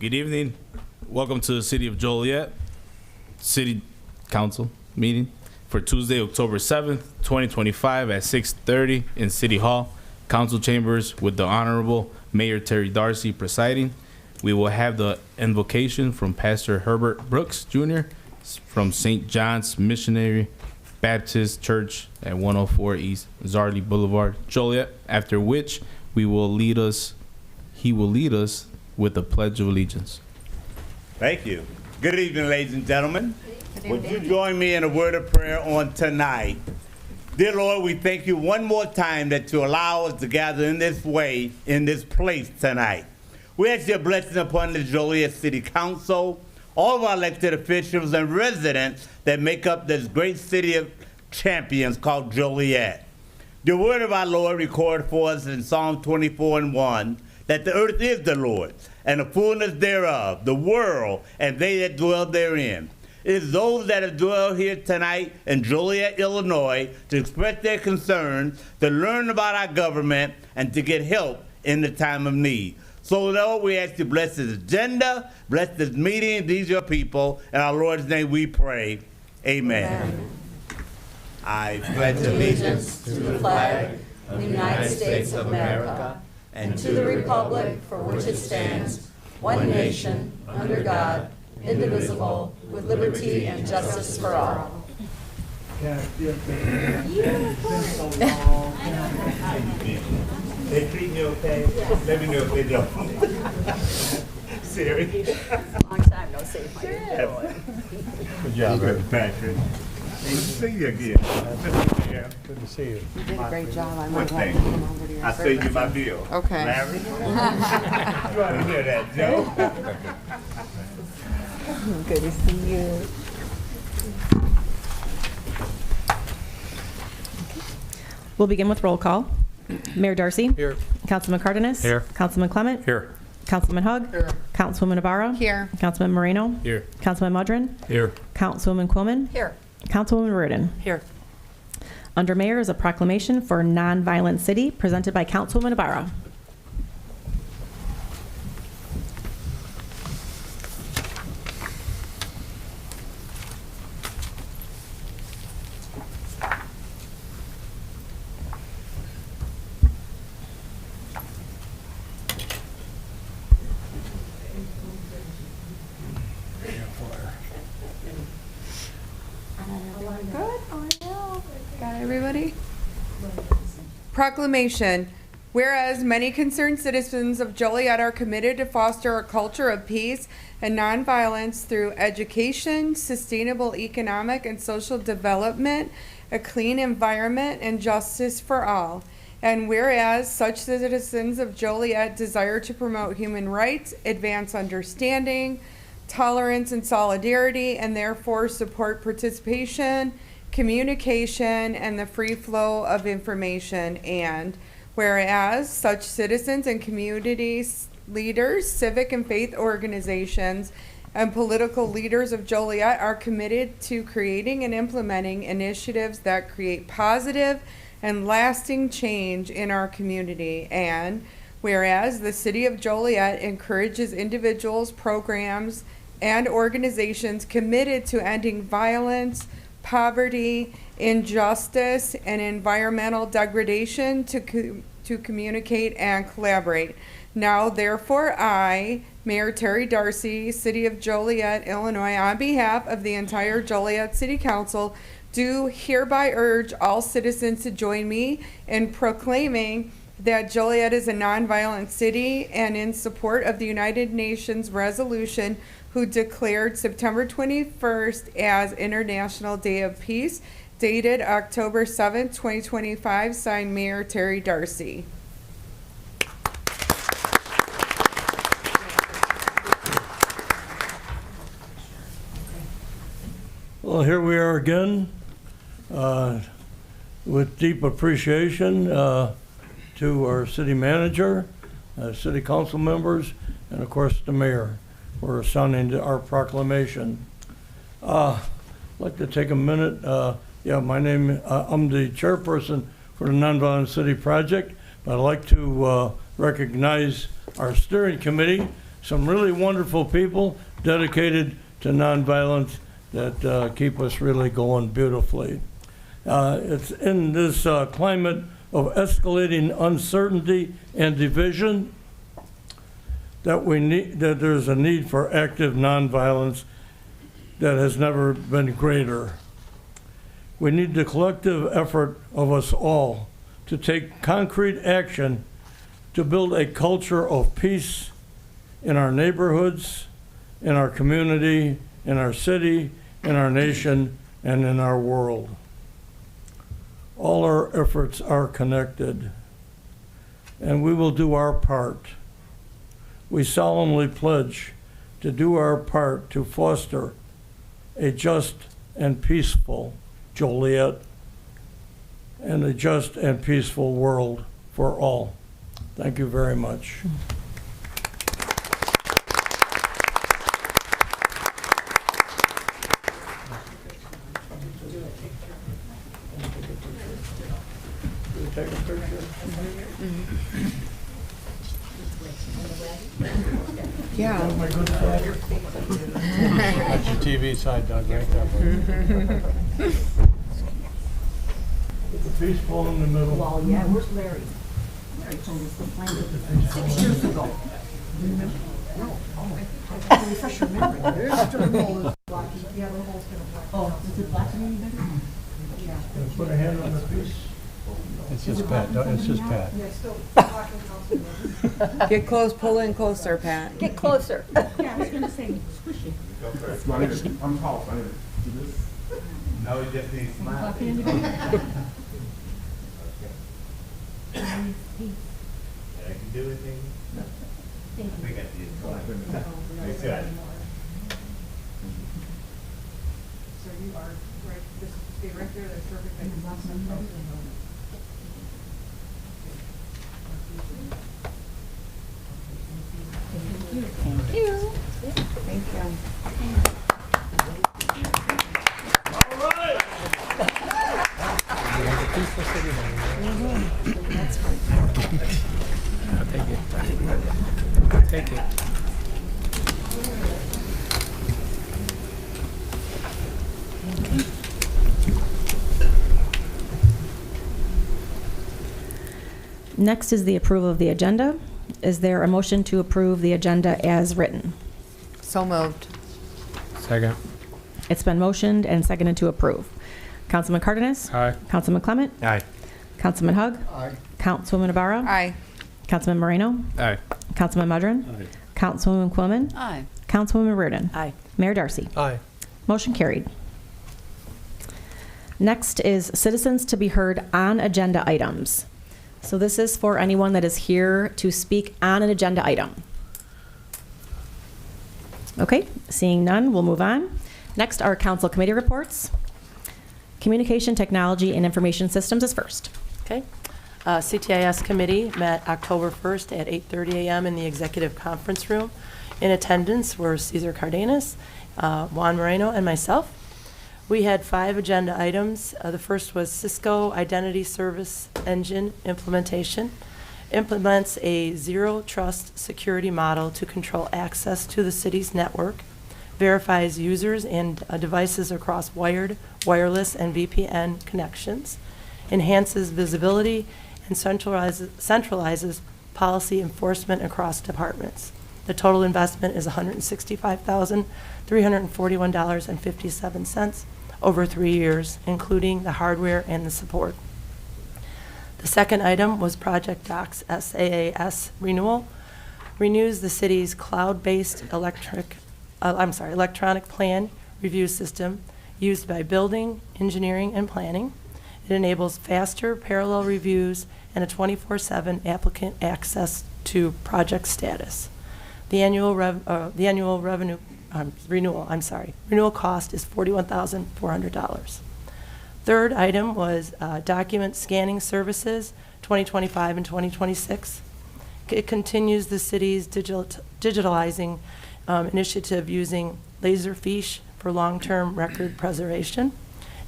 Good evening. Welcome to the City of Joliet City Council meeting for Tuesday, October 7th, 2025 at 6:30 in City Hall, Council Chambers, with the Honorable Mayor Terry Darcy presiding. We will have the invocation from Pastor Herbert Brooks Jr. from St. John's Missionary Baptist Church at 104 East Zarley Boulevard, Joliet, after which he will lead us with the Pledge of Allegiance. Thank you. Good evening, ladies and gentlemen. Would you join me in a word of prayer on tonight? Dear Lord, we thank you one more time that you allow us to gather in this way, in this place tonight. We ask your blessing upon the Joliet City Council, all of our elected officials and residents that make up this great city of champions called Joliet. The word of our Lord recorded for us in Psalm 24:1, that the earth is the Lord's, and the fullness thereof, the world, and they that dwell therein. It is those that have dwelled here tonight in Joliet, Illinois, to express their concerns, to learn about our government, and to get help in the time of need. So, Lord, we ask you to bless this agenda, bless this meeting, these your people. In our Lord's name we pray. Amen. I pledge allegiance to the flag of the United States of America and to the republic for which it stands, one nation, under God, indivisible, with liberty and justice for all. They treat me okay? Let me know if they don't. Siri? Long time no see. How you doing? Good job, Patrick. Good to see you again. Good to see you. You did a great job. I One might have thing. to come over to your I saved you my bill. Okay. Larry? You ought to hear that, Joe. Good to see you. We'll begin with roll call. Mayor Darcy. Here. Councilman Cardenas. Here. Councilman Clement. Here. Councilman Hug. Here. Councilwoman Navarro. Here. Councilman Moreno. Here. Councilman Mudrin. Here. Councilwoman Quillman. Here. Councilwoman Reardon. Here. Under Mayor is a proclamation for a nonviolent city presented by Councilwoman Navarro. Good. Oh, I know. Got everybody? Proclamation. Whereas many concerned citizens of Joliet are committed to foster a culture of peace and nonviolence through education, sustainable economic and social development, a clean environment, and justice for all. And whereas such citizens of Joliet desire to promote human rights, advance understanding, tolerance, and solidarity, and therefore support participation, communication, and the free flow of information. And whereas such citizens and community leaders, civic and faith organizations, and political leaders of Joliet are committed to creating and implementing initiatives that create positive and lasting change in our community. And whereas the City of Joliet encourages individuals, programs, and organizations committed to ending violence, poverty, injustice, and environmental degradation to communicate and collaborate. Now, therefore, I, Mayor Terry Darcy, City of Joliet, Illinois, on behalf of the entire Joliet City Council, do hereby urge all citizens to join me in proclaiming that Joliet is a nonviolent city and in support of the United Nations resolution who declared September 21st as International Day of Peace, dated October 7th, 2025, signed Mayor Terry Darcy. Well, here we are again with deep appreciation to our city manager, city council members, and of course the mayor for signing our proclamation. I'd like to take a minute. My name, I'm the chairperson for the Nonviolent City Project, but I'd like to recognize our steering committee some really wonderful people dedicated to nonviolence that keep us really going beautifully. It's in this climate of escalating uncertainty and division that there's a need for active nonviolence that has never been greater. We need the collective effort of us all to take concrete action to build a culture of peace in our neighborhoods, in our community, in our city, in our nation, and in our world. All our efforts are connected, and we will do our part. We solemnly pledge to do our part to foster a just and peaceful Joliet and a just and peaceful world for all. Thank you very much. Take a picture. Yeah. That's your TV side, Doug, right there. Put the peace ball in the middle. Well, yeah, where's Larry? Larry told us the plan 6 years ago. Remember? No. Oh, refresh your memory. There's the hole is blocking. The other hole's gonna block. Oh, is it blocking any better? Yeah. Gonna put a hand on the piece. It's just Pat, it's just Pat. Yeah, still talking, Councilman. Get close, pull in closer, Pat. Get closer. Yeah, I was gonna say, squishy. I'm tall, so I need to do this. No, you just need to smile. Blocking any better? I can do anything. I think I did. Thanks, guys. So you are right, this, stay right there, that's perfect. I can block some. Thank you. Thank you. Take it. Next is the approval of the agenda. Is there a motion to approve the agenda as written? So moved. Second. It's been motioned and seconded to approve. Councilman Cardenas? Aye. Councilman Clement? Aye. Councilman Hug? Aye. Councilwoman Navarro? Aye. Councilman Moreno? Aye. Councilman Mudron? Aye. Councilwoman Quillen? Aye. Councilwoman Reardon? Aye. Mayor Darcy? Aye. Motion carried. Next is citizens to be heard on agenda items. So this is for anyone that is here to speak on an agenda item. Okay, seeing none, we'll move on. Next are council committee reports. Communication Technology and Information Systems is first. Okay. CTIS committee met October 1st at 8:30 a.m. in the executive conference room. In attendance were Cesar Cardenas, Juan Moreno, and myself. We had 5 agenda items. The first was Cisco Identity Service Engine implementation. Implements a zero trust security model to control access to the city's network. Verifies users and devices across wired, wireless, and VPN connections. Enhances visibility and centralizes policy enforcement across departments. The total investment is $165,341.57 over 3 years, including the hardware and the support. The second item was Project Docs SaaS renewal. Renews the city's cloud-based electronic plan review system used by building, engineering, and planning. It enables faster parallel reviews and a 24/7 applicant access to project status. The annual renewal cost is $41,400. Third item was document scanning services, 2025 and 2026. It continues the city's digitalizing initiative using Laserfiche for long-term record preservation.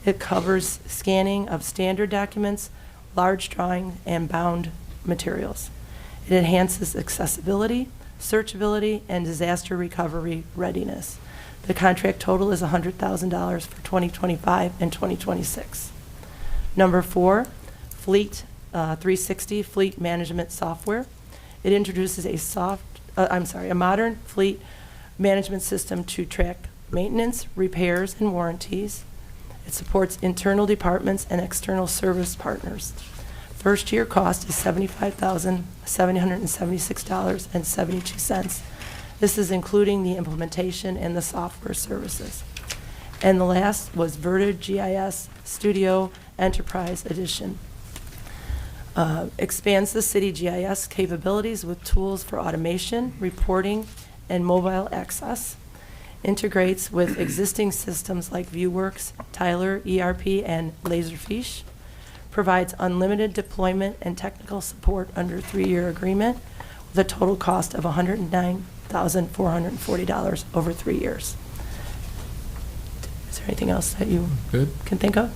It covers scanning of standard documents, large drawing, and bound materials. It enhances accessibility, searchability, and disaster recovery readiness. The contract total is $100,000 for 2025 and 2026. Number 4, Fleet 360 Fleet Management Software. It introduces a modern fleet management system to track maintenance, repairs, and warranties. It supports internal departments and external service partners. First year cost is $75,776.72. This is including the implementation and the software services. And the last was Verta GIS Studio Enterprise Edition. Expands the city GIS capabilities with tools for automation, reporting, and mobile access. Integrates with existing systems like ViewWorks, Tyler, ERP, and Laserfish. Provides unlimited deployment and technical support under a 3-year agreement with a total cost of $109,440 over 3 years. Is there anything else that you can think of?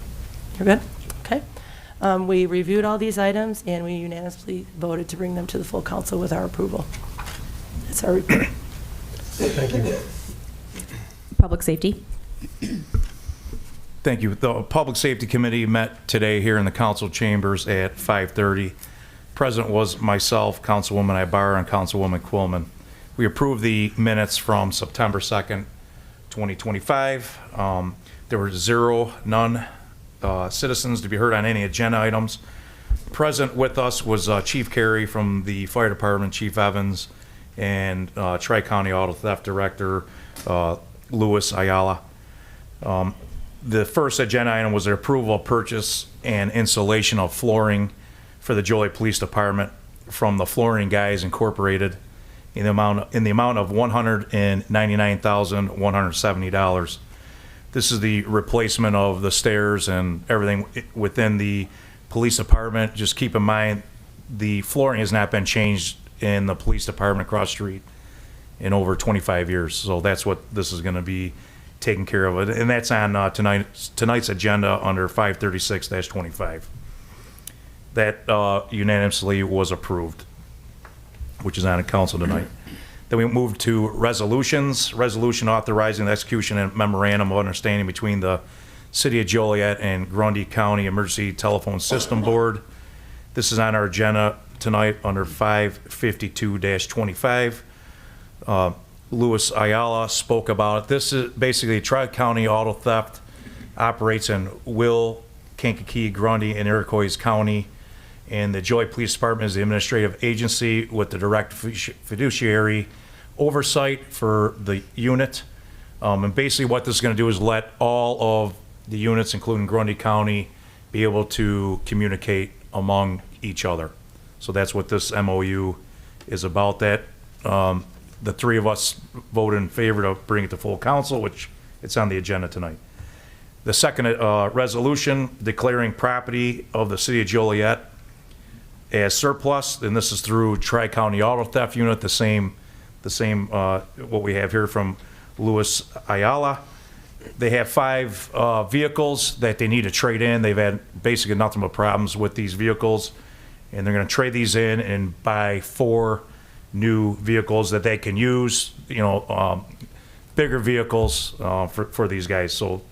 You're good? Okay. We reviewed all these items, and we unanimously voted to bring them to the full council with our approval. That's our report. Thank you. Public Safety. Thank you. The Public Safety Committee met today here in the council chambers at 5:30. Present was myself, Councilwoman Ibarra, and Councilwoman Quillman. We approved the minutes from September 2nd, 2025. There were none citizens to be heard on any agenda items. Present with us was Chief Carey from the Fire Department, Chief Evans, and Tri-County Auto Theft Director Louis Ayala. The first agenda item was the approval of purchase and installation of flooring for the Joliet Police Department from the Flooring Guys Incorporated in the amount of $199,170. This is the replacement of the stairs and everything within the police department. Just keep in mind, the flooring has not been changed in the police department across the street in over 25 years. So that's what this is going to be taken care of. And that's on tonight's agenda under 536-25. That unanimously was approved, which is on the council tonight. Then we moved to resolutions. Resolution authorizing the execution and memorandum of understanding between the City of Joliet and Grundy County Emergency Telephone System Board. This is on our agenda tonight under 552-25. Louis Ayala spoke about it. This is basically Tri-County Auto Theft operates in Will, Kankakee, Grundy, and Iroquois County. And the Joliet Police Department is the administrative agency with the direct fiduciary oversight for the unit. And basically what this is going to do is let all of the units, including Grundy County, be able to communicate among each other. So that's what this MOU is about. That the three of us voted in favor to bring it to full council, which it's on the agenda tonight. The second resolution declaring property of the City of Joliet as surplus, and this is through Tri-County Auto Theft Unit, the same what we have here from Louis Ayala. They have 5 vehicles that they need to trade in. They've had basically nothing but problems with these vehicles, and they're going to trade these in and buy 4 new vehicles that they can use, bigger vehicles for these guys. So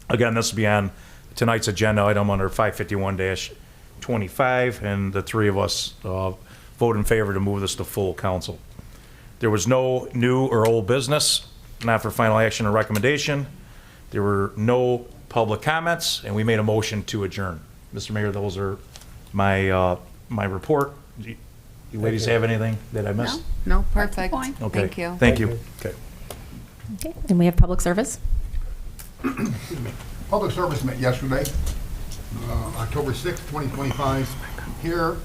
again, this will be on tonight's agenda item under 551-25, and the three of us vote in favor to move this to full council. There was no new or old business, not for final action or recommendation. There were no public comments, and we made a motion to adjourn. Mr. Mayor, those are my report. You ladies have anything that I missed? No, perfect. Fine. Okay. Thank you. Thank you. Okay. Okay, and we have public service. Public service met yesterday, October 6th, 2025, here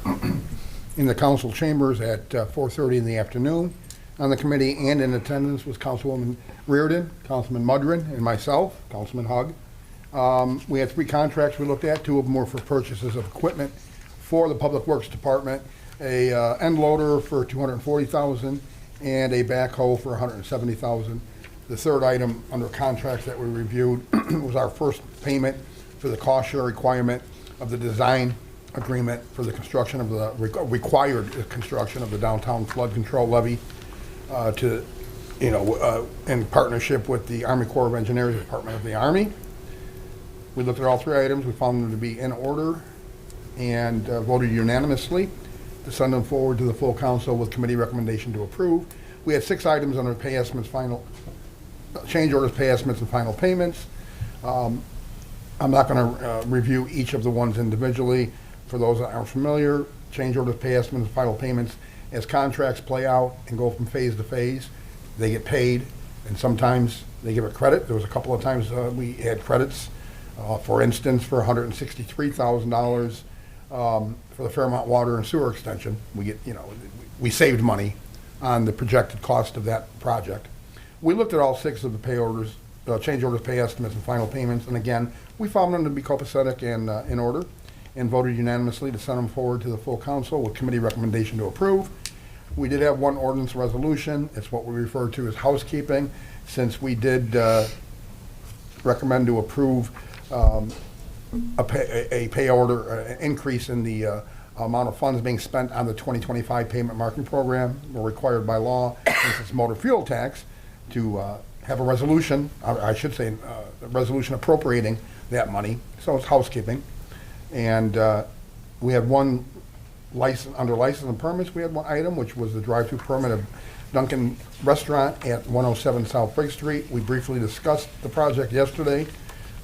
in the council chambers at 4:30 in the afternoon. On the committee and in attendance was Councilwoman Reardon, Councilman Mudrin, and myself, Councilman Hugg. We had 3 contracts we looked at. 2 of them were for purchases of equipment for the Public Works Department, a end loader for $240,000 and a backhoe for $170,000. The third item under contracts that we reviewed was our first payment for the cost share requirement of the design agreement for the construction of the required construction of the downtown flood control levee. to, in partnership with the Army Corps of Engineers Department of the Army. We looked at all 3 items. We found them to be in order and voted unanimously to send them forward to the full council with committee recommendation to approve. We had 6 items under pay estimates, change orders, pay estimates, and final payments. I'm not going to review each of the ones individually. For those that aren't familiar, change orders, pay estimates, and final payments, as contracts play out and go from phase to phase, they get paid, and sometimes they give a credit. There was a couple of times we had credits. For instance, for $163,000 for the Fairmont Water and Sewer Extension, we saved money on the projected cost of that project. We looked at all 6 of the pay orders, change orders, pay estimates, and final payments, and again, we found them to be copacetic and in order, and voted unanimously to send them forward to the full council with committee recommendation to approve. We did have one ordinance resolution. It's what we refer to as housekeeping, since we did recommend to approve a pay order increase in the amount of funds being spent on the 2025 payment marking program. We're required by law, since it's motor fuel tax, to have a resolution, I should say, a resolution appropriating that money. So it's housekeeping. And we had one license, under license and permits, we had one item, which was the drive-through permit of Dunkin' Restaurant at 107 South Brick Street. We briefly discussed the project yesterday.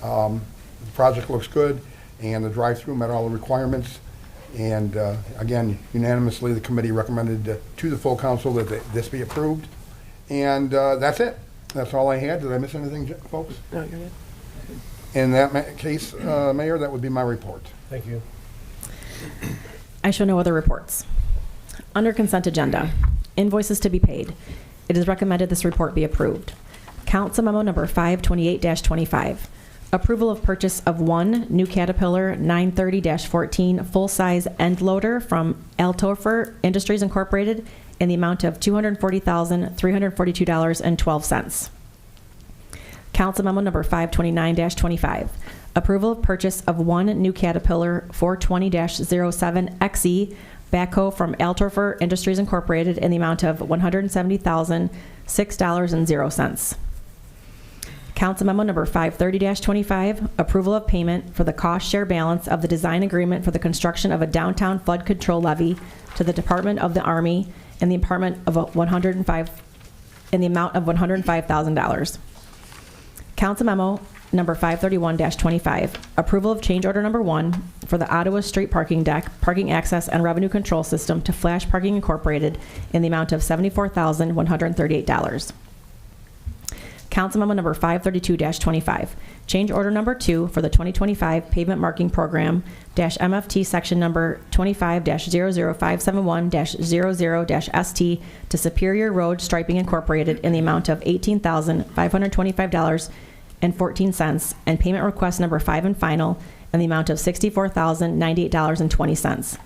The project looks good, and the drive-through met all the requirements. And again, unanimously, the committee recommended to the full council that this be approved. And that's it. That's all I had. Did I miss anything, folks? No, you're good. In that case, Mayor, that would be my report. Thank you. I show no other reports. Under consent agenda, invoices to be paid. It is recommended this report be approved. Council memo number 528-25. Approval of purchase of one new Caterpillar 930-14 full-size end loader from Altofer Industries Incorporated in the amount of $240,342.12. Council memo number 529-25. Approval of purchase of one new Caterpillar 420-07 XE backhoe from Altofer Industries Incorporated in the amount of $170,006.00. Council memo number 530-25. Approval of payment for the cost share balance of the design agreement for the construction of a downtown flood control levee to the Department of the Army in the amount of $105,000. Council memo number 531-25. Approval of change order number 1 for the Ottawa Street parking deck, parking access, and revenue control system to Flash Parking Incorporated in the amount of $74,138. Council memo number 532-25. Change order number 2 for the 2025 pavement marking program MFT section number 25-00571-00-ST to Superior Road Striping Incorporated in the amount of $18,525.14 and payment request number 5 and final in the amount of $64,098.20.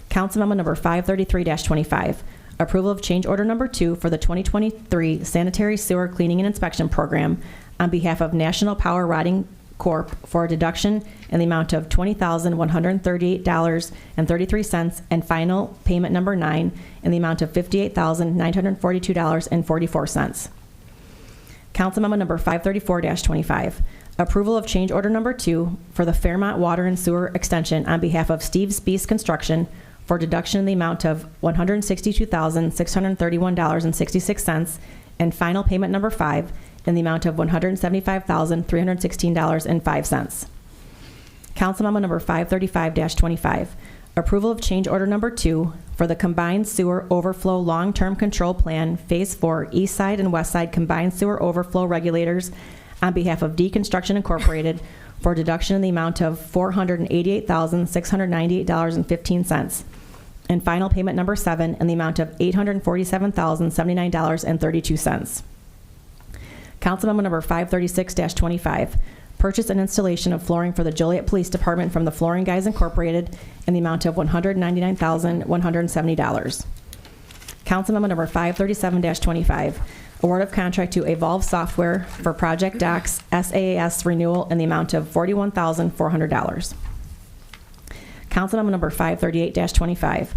Council memo number 533-25. Approval of change order number 2 for the 2023 sanitary sewer cleaning and inspection program on behalf of National Power Rodding Corp. For a deduction in the amount of $20,138.33 and final payment number 9 in the amount of $58,942.44. Council memo number 534-25. Approval of change order number 2 for the Fairmont Water and Sewer Extension on behalf of Steve Spees Construction for deduction in the amount of $162,631.66 and final payment number 5 in the amount of $175,316.05. Council memo number 535-25. Approval of change order number 2 for the Combined Sewer Overflow Long-Term Control Plan Phase 4 East Side and West Side Combined Sewer Overflow Regulators on behalf of Deconstruction Incorporated for deduction in the amount of $488,698.15 and final payment number 7 in the amount of $847,079.32. Council memo number 536-25. Purchase and installation of flooring for the Joliet Police Department from the Flooring Guys Incorporated in the amount of $199,170. Council memo number 537-25. Award of contract to Evolve Software for Project Docs SaaS renewal in the amount of $41,400. Council memo number 538-25.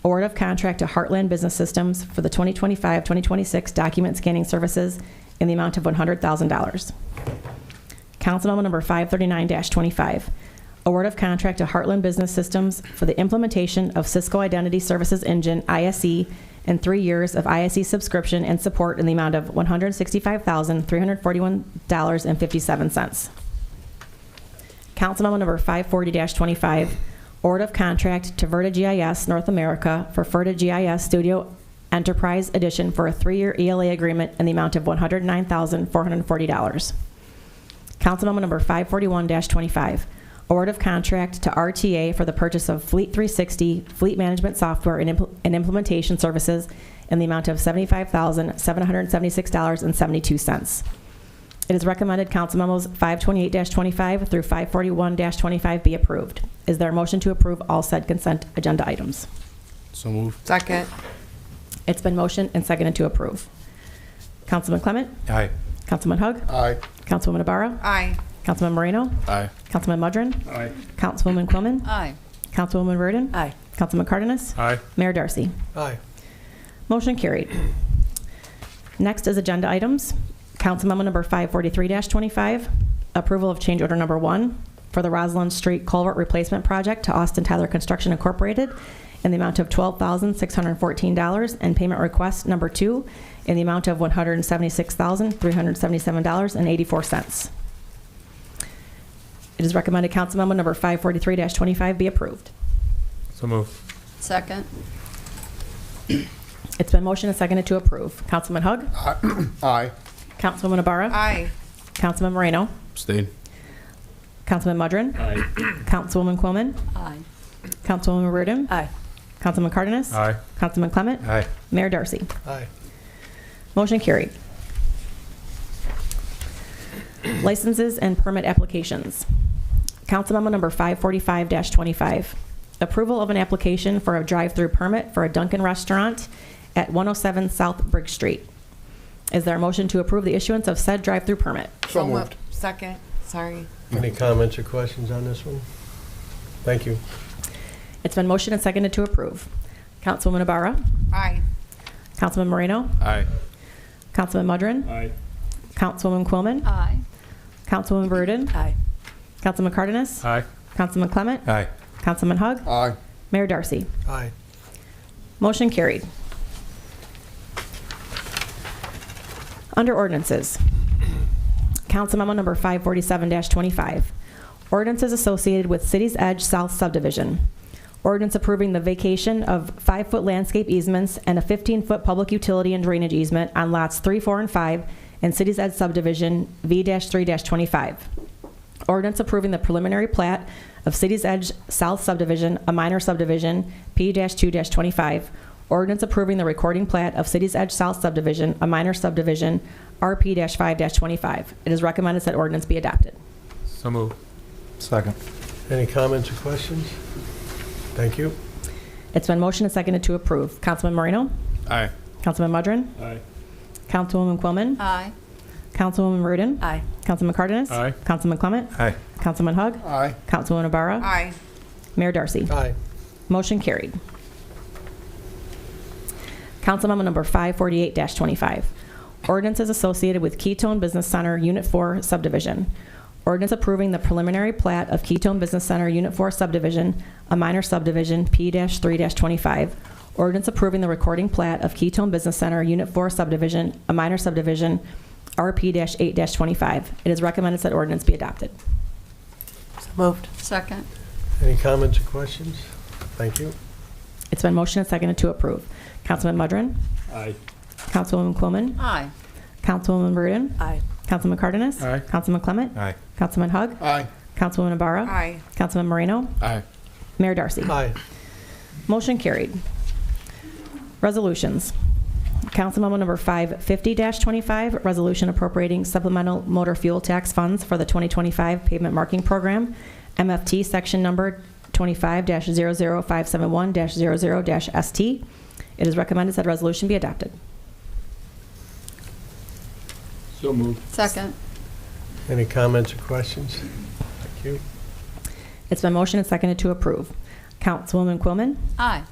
Award of contract to Heartland Business Systems for the 2025-2026 document scanning services in the amount of $100,000. Council Memo Number 539-25, award of contract to Heartland Business Systems for the implementation of Cisco Identity Services Engine, ISE, and 3 years of ISE subscription and support in the amount of $165,341.57. Council Memo Number 540-25, award of contract to Verta GIS North America for Verta GIS Studio Enterprise Edition for a 3-year ELA agreement in the amount of $109,440. Council Memo Number 541-25, award of contract to RTA for the purchase of Fleet 360 fleet management software and implementation services in the amount of $75,776.72. It is recommended Council Memos 528-25 through 541-25 be approved. Is there a motion to approve all said consent agenda items? So moved. Second. It's been motioned and seconded to approve. Councilman Clement? Aye. Councilman Hug? Aye. Councilwoman Ibarra? Aye. Councilman Moreno? Aye. Councilman Mudrin? Aye. Councilwoman Quillman? Aye. Councilwoman Reardon? Aye. Councilman Cardenas? Aye. Mayor Darcy? Aye. Motion carried. Next is agenda items. Council Memo Number 543-25, approval of change order number 1 for the Roslyn Street Culvert Replacement Project to Austin Tyler Construction Incorporated in the amount of $12,614, and payment request number 2 in the amount of $176,377.84. It is recommended Council Memo Number 543-25 be approved. So moved. Second. It's been motioned and seconded to approve. Councilman Hug? Aye. Councilwoman Ibarra? Aye. Councilman Moreno? Abstain. Councilman Mudrin? Aye. Councilwoman Quillman? Aye. Councilwoman Reardon? Aye. Councilman Cardenas? Aye. Councilman Clement? Aye. Mayor Darcy? Aye. Motion carried. Licenses and permit applications. Council Memo Number 545-25, approval of an application for a drive-through permit for a Dunkin' restaurant at 107 South Brick Street. Is there a motion to approve the issuance of said drive-through permit? So moved. Second. Sorry. Any comments or questions on this one? Thank you. It's been motioned and seconded to approve. Councilwoman Ibarra? Aye. Councilman Moreno? Aye. Councilman Mudrin? Aye. Councilwoman Quillman? Aye. Councilwoman Reardon? Aye. Councilman Cardenas? Aye. Councilman Clement? Aye. Councilman Hug? Aye. Mayor Darcy? Aye. Motion carried. Under ordinances, Council Memo Number 547-25, ordinances associated with City's Edge South subdivision. Ordinance approving the vacation of 5-foot landscape easements and a 15-foot public utility and drainage easement on lots 3, 4, and 5 in City's Edge subdivision V-3-25. Ordinance approving the preliminary plat of City's Edge South subdivision, a minor subdivision, P-2-25. Ordinance approving the recording plat of City's Edge South subdivision, a minor subdivision, RP-5-25. It is recommended that ordinance be adopted. So moved. Second. Any comments or questions? Thank you. It's been motioned and seconded to approve. Councilman Moreno? Aye. Councilman Mudrin? Aye. Councilwoman Quillman? Aye. Councilwoman Reardon? Aye. Councilman Cardenas? Aye. Councilman Clement? Aye. Councilman Hug? Aye. Councilwoman Ibarra? Aye. Mayor Darcy? Aye. Motion carried. Council Memo Number 548-25, ordinances associated with Ketone Business Center Unit 4 subdivision. Ordinance approving the preliminary plat of Ketone Business Center Unit 4 subdivision, a minor subdivision, P-3-25. Ordinance approving the recording plat of Ketone Business Center Unit 4 subdivision, a minor subdivision, RP-8-25. It is recommended that ordinance be adopted. So moved. Second. Any comments or questions? Thank you. It's been motioned and seconded to approve. Councilman Mudrin? Aye. Councilwoman Quillman? Aye. Councilwoman Reardon? Aye. Councilman Cardenas? Aye. Councilman Clement? Aye. Councilman Hug? Aye. Councilwoman Ibarra? Aye. Councilman Moreno? Aye. Mayor Darcy? Aye. Motion carried. Resolutions. Council Memo Number 550-25, resolution appropriating supplemental motor fuel tax funds for the 2025 pavement marking program, MFT section number 25-00571-00-ST. It is recommended that resolution be adopted. So moved. Second. Any comments or questions? Thank you. It's been motioned and seconded to approve. Councilwoman Quillman? Aye.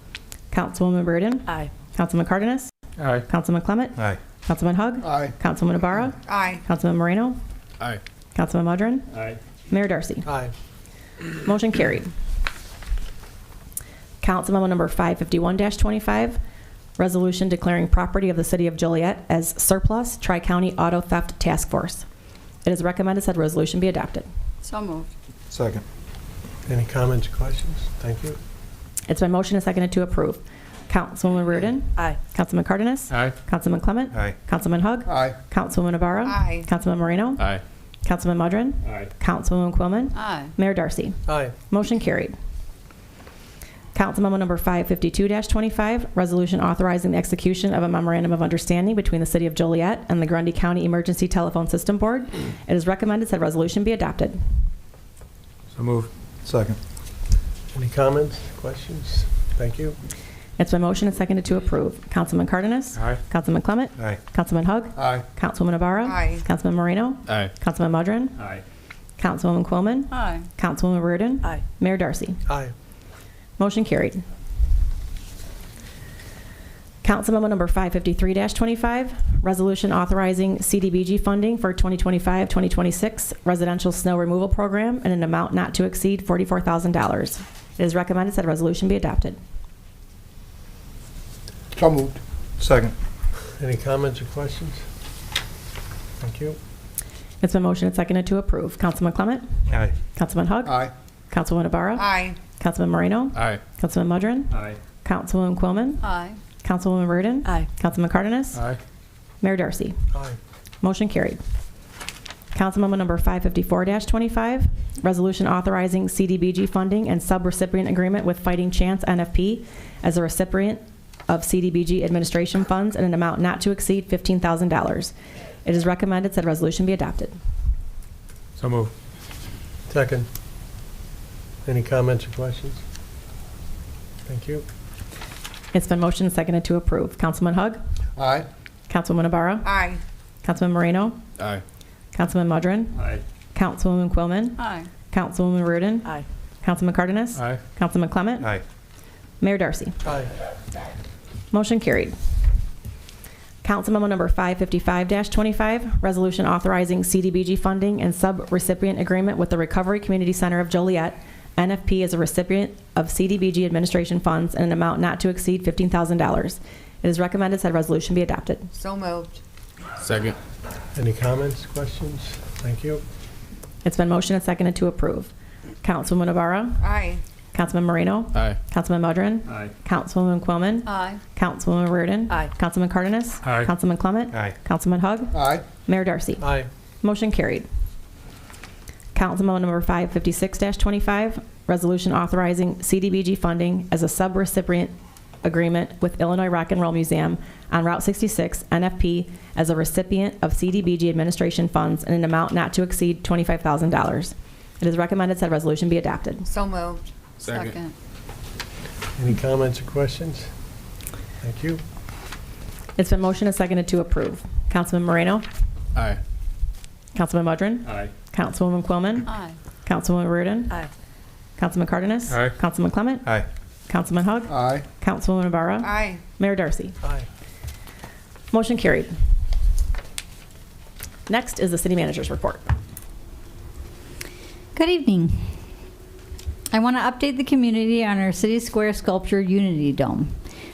Councilwoman Burden. Aye. Councilman Cardenas. Aye. Councilman Clement. Aye. Councilman Hug. Aye. Councilwoman Navarro. Aye. Councilman Moreno. Aye. Councilman Mudrin. Aye. Mayor Darcy. Aye. Motion carried. Council Memo Number 551-25, resolution declaring property of the City of Joliet as surplus, Tri-County Auto Theft Task Force. It is recommended said resolution be adopted. So moved. Second. Any comments or questions? Thank you. It's been motioned and seconded to approve. Councilwoman Reardon. Aye. Councilman Cardenas. Aye. Councilman Clement. Aye. Councilman Hug. Aye. Councilwoman Navarro. Aye. Councilman Moreno. Aye. Councilman Mudrin. Aye. Councilwoman Quillman. Aye. Mayor Darcy. Aye. Motion carried. Council Memo Number 552-25, resolution authorizing the execution of a memorandum of understanding between the City of Joliet and the Grundy County Emergency Telephone System Board. It is recommended said resolution be adopted. So moved. Second. Any comments, questions? Thank you. It's been motioned and seconded to approve. Councilman Cardenas. Aye. Councilman Clement. Aye. Councilman Hug. Aye. Councilwoman Navarro. Aye. Councilman Moreno. Aye. Councilman Mudrin. Aye. Councilwoman Quillman. Aye. Councilwoman Reardon. Aye. Mayor Darcy. Aye. Motion carried. Council Memo Number 553-25, resolution authorizing CDBG funding for 2025-2026 residential snow removal program in an amount not to exceed $44,000. It is recommended that a resolution be adopted. So moved. Second. Any comments or questions? Thank you. It's been motioned and seconded to approve. Councilman Clement. Aye. Councilman Hug. Aye. Councilwoman Navarro. Aye. Councilman Moreno. Aye. Councilman Mudrin. Aye. Councilwoman Quillman. Aye. Councilwoman Reardon. Aye. Councilman Cardenas. Aye. Mayor Darcy. Aye. Motion carried. Council Memo Number 554-25, resolution authorizing CDBG funding and subrecipient agreement with Fighting Chance NFP as a recipient of CDBG administration funds in an amount not to exceed $15,000. It is recommended said resolution be adopted. So moved. Second. Any comments or questions? Thank you. It's been motioned and seconded to approve. Councilman Hug. Aye. Councilwoman Navarro. Aye. Councilman Moreno. Aye. Councilman Mudrin. Aye. Councilwoman Quillman. Aye. Councilwoman Reardon. Aye. Councilman Cardenas. Aye. Councilman Clement. Aye. Mayor Darcy. Aye. Motion carried. Council Memo Number 555-25, resolution authorizing CDBG funding and sub-recipient agreement with the Recovery Community Center of Joliet, NFP, as a recipient of CDBG administration funds in an amount not to exceed $15,000. It is recommended said resolution be adopted. So moved. Second. Any comments, questions? Thank you. It's been motioned and seconded to approve. Councilwoman Navarro. Aye. Councilman Moreno. Aye. Councilman Mudrin. Aye. Councilwoman Quillman. Aye. Councilwoman Reardon. Aye. Councilman Cardenas. Aye. Councilman Clement. Aye. Councilman Hug. Aye. Mayor Darcy. Aye. Motion carried. Council Memo Number 556-25, resolution authorizing CDBG funding as a sub-recipient agreement with Illinois Rock and Roll Museum on Route 66, NFP, as a recipient of CDBG administration funds in an amount not to exceed $25,000. It is recommended said resolution be adopted. So moved. Second. Any comments or questions? Thank you. It's been motioned and seconded to approve. Councilman Moreno. Aye. Councilman Mudrin. Aye. Councilwoman Quillman. Aye. Councilwoman Reardon. Aye. Councilman Cardenas. Aye. Councilman Clement. Aye. Councilman Hug. Aye. Councilwoman Navarro. Aye. Mayor Darcy. Aye. Motion carried. Next is the city manager's report. Good evening. I want to update the community on our City Square sculpture Unity Dome.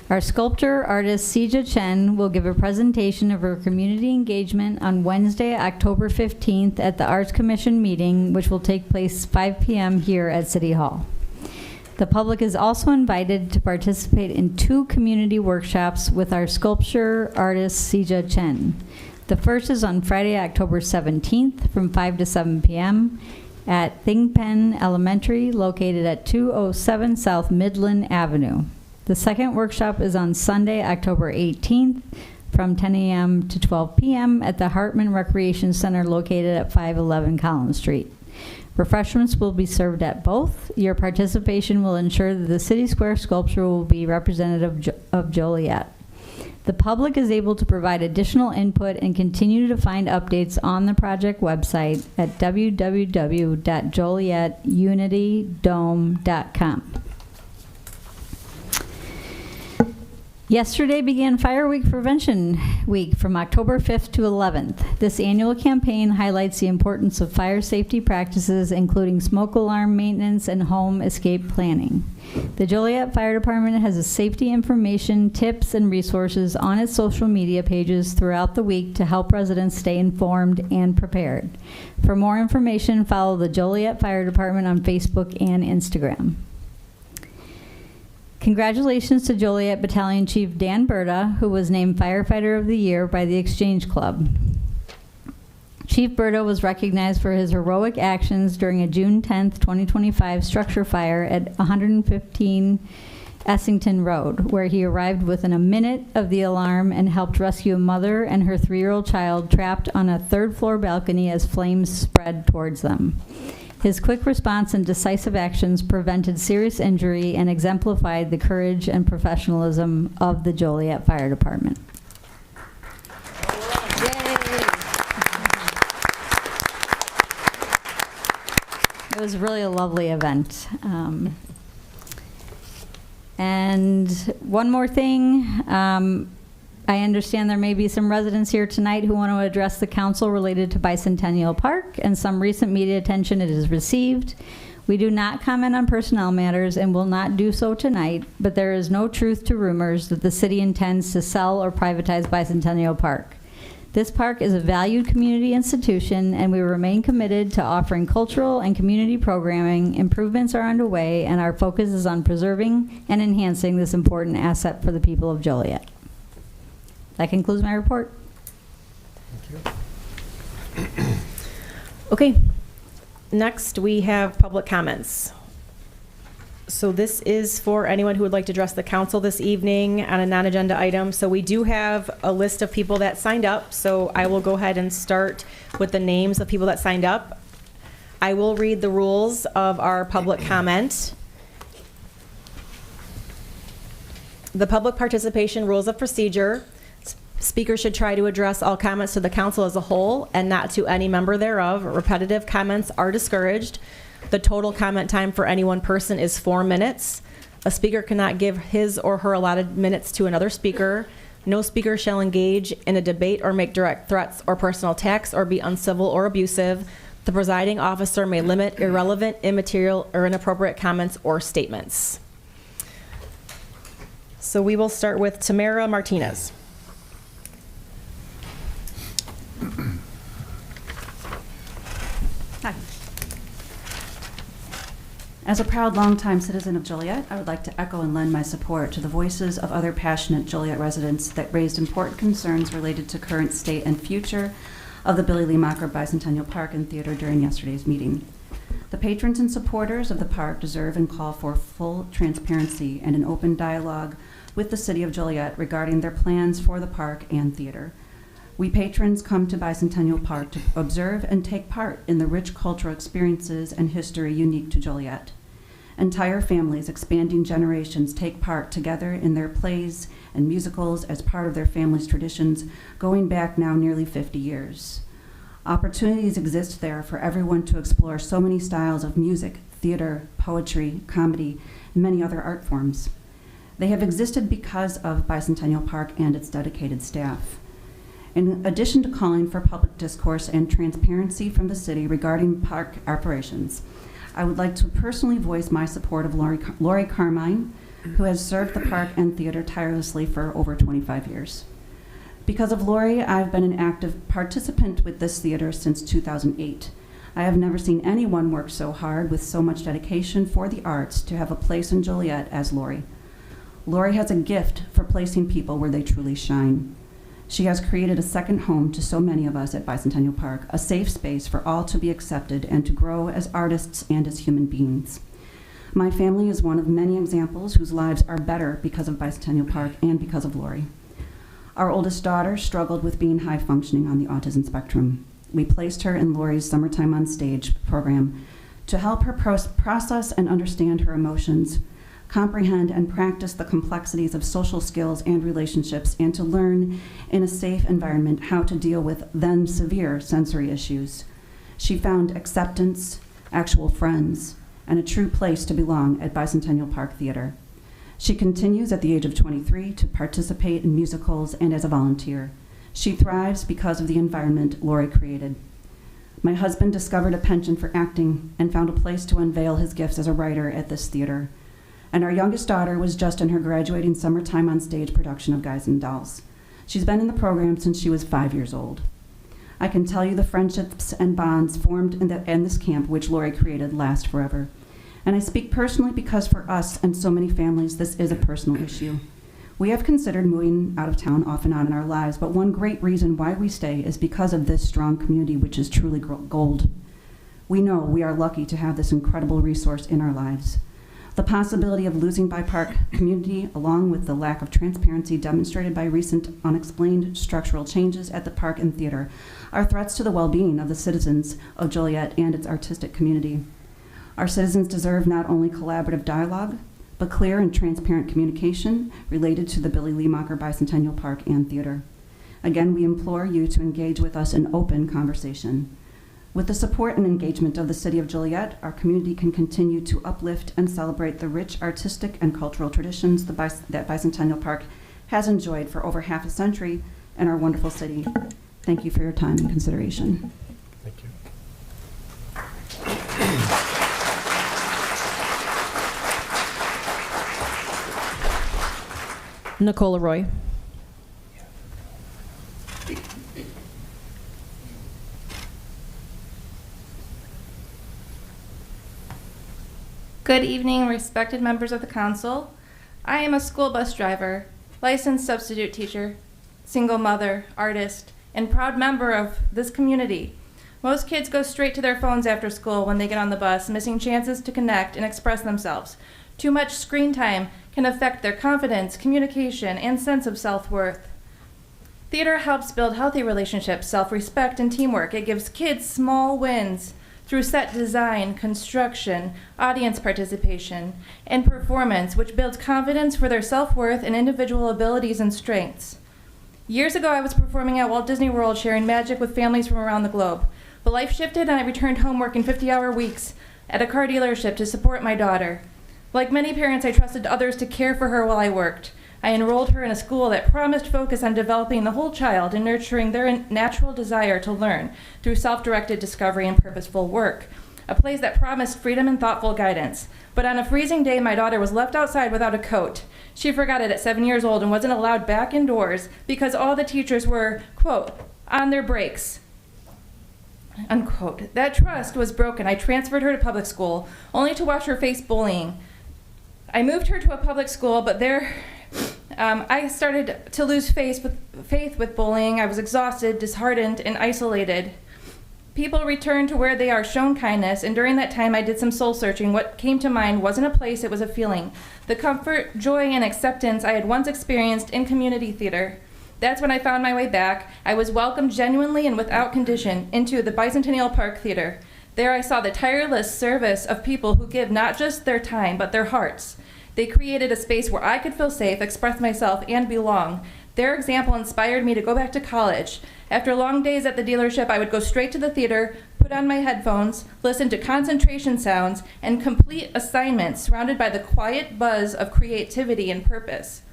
Our sculptor artist Sija Chen will give a presentation of her community engagement on Wednesday, October 15th at the Arts Commission meeting, which will take place 5 p.m. here at City Hall. The public is also invited to participate in 2 community workshops with our sculpture artist Sija Chen. The first is on Friday, October 17th from 5 to 7 p.m. at Thingpen Elementary, located at 207 South Midland Avenue. The second workshop is on Sunday, October 18th from 10 a.m. to 12 p.m. at the Hartman Recreation Center, located at 511 Collins Street. Refreshments will be served at both. Your participation will ensure that the City Square sculpture will be representative of Joliet. The public is able to provide additional input and continue to find updates on the project website at www.jolietunitydome.com. Yesterday began Fire Week Prevention Week from October 5th to 11th. This annual campaign highlights the importance of fire safety practices, including smoke alarm maintenance and home escape planning. The Joliet Fire Department has a safety information, tips, and resources on its social media pages throughout the week to help residents stay informed and prepared. For more information, follow the Joliet Fire Department on Facebook and Instagram. Congratulations to Joliet Battalion Chief Dan Berta, who was named Firefighter of the Year by the Exchange Club. Chief Berta was recognized for his heroic actions during a June 10th, 2025 structure fire at 115 Essington Road, where he arrived within a minute of the alarm and helped rescue a mother and her 3-year-old child trapped on a third-floor balcony as flames spread towards them. His quick response and decisive actions prevented serious injury and exemplified the courage and professionalism of the Joliet Fire Department. It was really a lovely event. And one more thing, I understand there may be some residents here tonight who want to address the council related to Bicentennial Park and some recent media attention it has received. We do not comment on personnel matters and will not do so tonight, but there is no truth to rumors that the city intends to sell or privatize Bicentennial Park. This park is a valued community institution, and we remain committed to offering cultural and community programming. Improvements are underway, and our focus is on preserving and enhancing this important asset for the people of Joliet. That concludes my report. Thank you. Okay. Next, we have public comments. So this is for anyone who would like to address the council this evening on a non-agenda item. So we do have a list of people that signed up. So I will go ahead and start with the names of people that signed up. I will read the rules of our public comment. The public participation rules of procedure. Speakers should try to address all comments to the council as a whole and not to any member thereof. Repetitive comments are discouraged. The total comment time for any one person is 4 minutes. A speaker cannot give his or her allotted minutes to another speaker. No speaker shall engage in a debate or make direct threats or personal attacks or be uncivil or abusive. The presiding officer may limit irrelevant, immaterial, or inappropriate comments or statements. So we will start with Tamara Martinez. Hi. As a proud longtime citizen of Joliet, I would like to echo and lend my support to the voices of other passionate Joliet residents that raised important concerns related to current state and future of the Billy Lee Mocker Bicentennial Park and Theater during yesterday's meeting. The patrons and supporters of the park deserve and call for full transparency and an open dialogue with the city of Joliet regarding their plans for the park and theater. We patrons come to Bicentennial Park to observe and take part in the rich cultural experiences and history unique to Joliet. Entire families, expanding generations, take part together in their plays and musicals as part of their family's traditions, going back now nearly 50 years. Opportunities exist there for everyone to explore so many styles of music, theater, poetry, comedy, and many other art forms. They have existed because of Bicentennial Park and its dedicated staff. In addition to calling for public discourse and transparency from the city regarding park operations, I would like to personally voice my support of Lori Carmine, who has served the park and theater tirelessly for over 25 years. Because of Lori, I've been an active participant with this theater since 2008. I have never seen anyone work so hard with so much dedication for the arts to have a place in Joliet as Lori. Lori has a gift for placing people where they truly shine. She has created a second home to so many of us at Bicentennial Park, a safe space for all to be accepted and to grow as artists and as human beings. My family is one of many examples whose lives are better because of Bicentennial Park and because of Lori. Our oldest daughter struggled with being high functioning on the autism spectrum. We placed her in Lori's Summertime on Stage program to help her process and understand her emotions, comprehend and practice the complexities of social skills and relationships, and to learn in a safe environment how to deal with then severe sensory issues. She found acceptance, actual friends, and a true place to belong at Bicentennial Park Theater. She continues at the age of 23 to participate in musicals and as a volunteer. She thrives because of the environment Lori created. My husband discovered a penchant for acting and found a place to unveil his gifts as a writer at this theater. And our youngest daughter was just in her graduating summertime on stage production of Guys and Dolls. She's been in the program since she was 5 years old. I can tell you the friendships and bonds formed in this camp, which Lori created, last forever. And I speak personally because for us and so many families, this is a personal issue. We have considered moving out of town off and on in our lives, but one great reason why we stay is because of this strong community, which is truly gold. We know we are lucky to have this incredible resource in our lives. The possibility of losing by park community, along with the lack of transparency demonstrated by recent unexplained structural changes at the park and theater, are threats to the well-being of the citizens of Joliet and its artistic community. Our citizens deserve not only collaborative dialogue, but clear and transparent communication related to the Billy Lee Mocker Bicentennial Park and Theater. Again, we implore you to engage with us in open conversation. With the support and engagement of the City of Joliet, our community can continue to uplift and celebrate the rich artistic and cultural traditions that Bicentennial Park has enjoyed for over half a century in our wonderful city. Thank you for your time and consideration. Thank you. Nicola Roy. Good evening, respected members of the council. I am a school bus driver, licensed substitute teacher, single mother, artist, and proud member of this community. Most kids go straight to their phones after school when they get on the bus, missing chances to connect and express themselves. Too much screen time can affect their confidence, communication, and sense of self-worth. Theater helps build healthy relationships, self-respect, and teamwork. It gives kids small wins through set design, construction, audience participation, and performance, which builds confidence for their self-worth and individual abilities and strengths. Years ago, I was performing at Walt Disney World, sharing magic with families from around the globe. But life shifted, and I returned home working 50-hour weeks at a car dealership to support my daughter. Like many parents, I trusted others to care for her while I worked. I enrolled her in a school that promised focus on developing the whole child and nurturing their natural desire to learn through self-directed discovery and purposeful work. A place that promised freedom and thoughtful guidance. But on a freezing day, my daughter was left outside without a coat. She forgot it at 7 years old and wasn't allowed back indoors because all the teachers were, quote, on their breaks, unquote. That trust was broken. I transferred her to public school, only to watch her face bullying. I moved her to a public school, but there I started to lose faith with bullying. I was exhausted, disheartened, and isolated. People return to where they are shown kindness, and during that time I did some soul searching. What came to mind wasn't a place, it was a feeling. The comfort, joy, and acceptance I had once experienced in community theater. That's when I found my way back. I was welcomed genuinely and without condition into the Bicentennial Park Theater. There I saw the tireless service of people who give not just their time, but their hearts. They created a space where I could feel safe, express myself, and belong. Their example inspired me to go back to college. After long days at the dealership, I would go straight to the theater, put on my headphones, listen to concentration sounds, and complete assignments surrounded by the quiet buzz of creativity and purpose.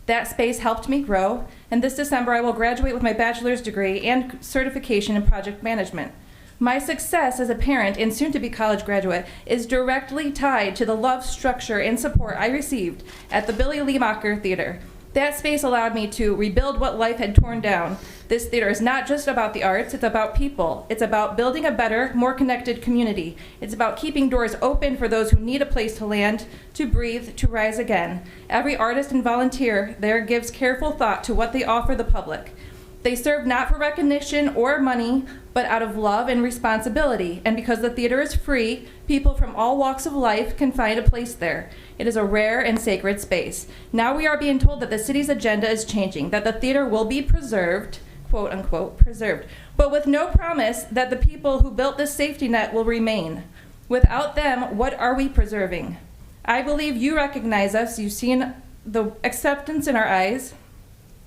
That space helped me grow, and this December I will graduate with my bachelor's degree and certification in project management. My success as a parent and soon-to-be college graduate is directly tied to the love, structure, and support I received at the Billy Lee Mocker Theater. That space allowed me to rebuild what life had torn down. This theater is not just about the arts, it's about people. It's about building a better, more connected community. It's about keeping doors open for those who need a place to land, to breathe, to rise again. Every artist and volunteer there gives careful thought to what they offer the public. They serve not for recognition or money, but out of love and responsibility. And because the theater is free, people from all walks of life can find a place there. It is a rare and sacred space. Now we are being told that the city's agenda is changing, that the theater will be preserved, quote unquote, preserved, but with no promise that the people who built this safety net will remain. Without them, what are we preserving? I believe you recognize us. You've seen the acceptance in our eyes,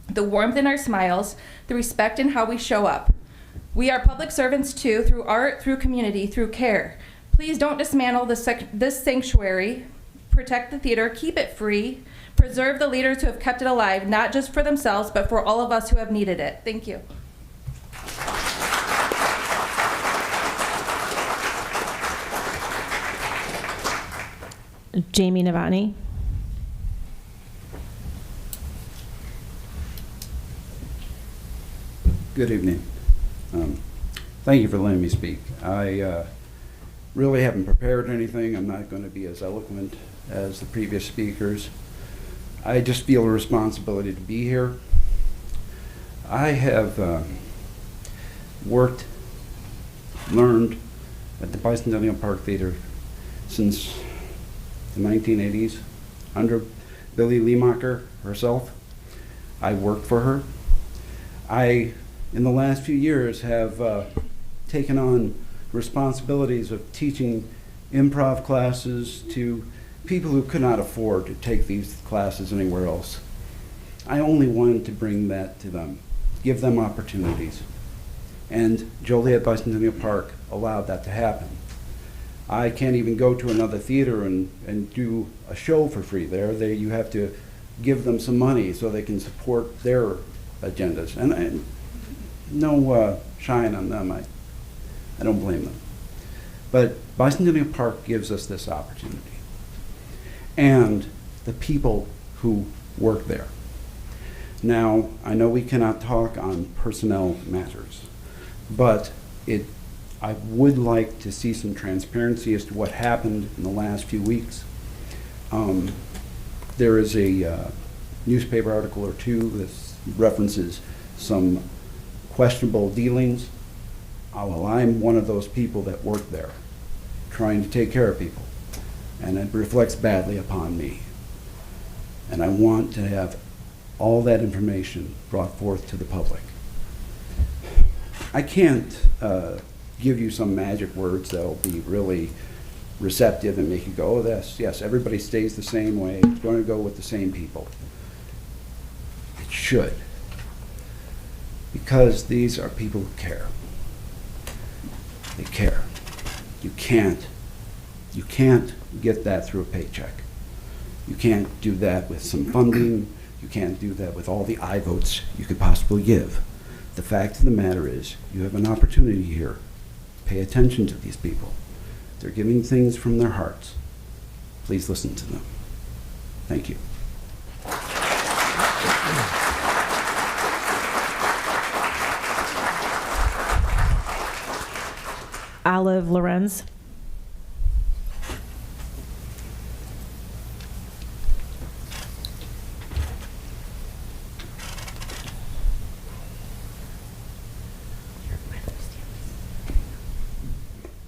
the warmth in our smiles, the respect in how we show up. We are public servants too, through art, through community, through care. Please don't dismantle this sanctuary. protect the theater, keep it free, preserve the leaders who have kept it alive, not just for themselves, but for all of us who have needed it. Thank you. Jamie Novotny. Good evening. Thank you for letting me speak. I really haven't prepared anything. I'm not going to be as eloquent as the previous speakers. I just feel a responsibility to be here. I have learned at the Bicentennial Park Theater since the 1980s under Billy Liemacher herself. I worked for her. I, in the last few years, have taken on responsibilities of teaching improv classes to people who could not afford to take these classes anywhere else. I only wanted to bring that to them, give them opportunities. And Joliet Bicentennial Park allowed that to happen. I can't even go to another theater and do a show for free there. You have to give them some money so they can support their agendas. And no shine on them. I don't blame them. But Bicentennial Park gives us this opportunity. And the people who work there. Now, I know we cannot talk on personnel matters, but I would like to see some transparency as to what happened in the last few weeks. There is a newspaper article or two that references some questionable dealings. Well, I'm one of those people that work there, trying to take care of people, and it reflects badly upon me. And I want to have all that information brought forth to the public. I can't give you some magic words that'll be really receptive and make you go, oh, yes, everybody stays the same way, it's going to go with the same people. It should. Because these are people who care. They care. You can't get that through a paycheck. You can't do that with some funding. You can't do that with all the I votes you could possibly give. The fact of the matter is, you have an opportunity here. Pay attention to these people. They're giving things from their hearts. Please listen to them. Thank you. Olive Lorenz.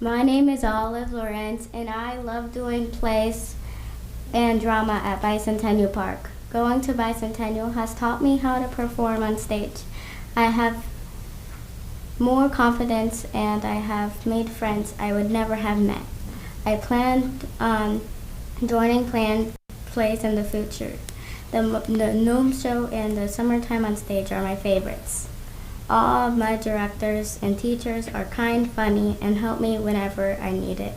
My name is Olive Lorenz, and I love doing plays and drama at Bicentennial Park. Going to Bicentennial has taught me how to perform on stage. I have more confidence, and I have made friends I would never have met. I planned on joining planned plays in the future. The Gnome Show and the Summertime on Stage are my favorites. All of my directors and teachers are kind, funny, and help me whenever I need it.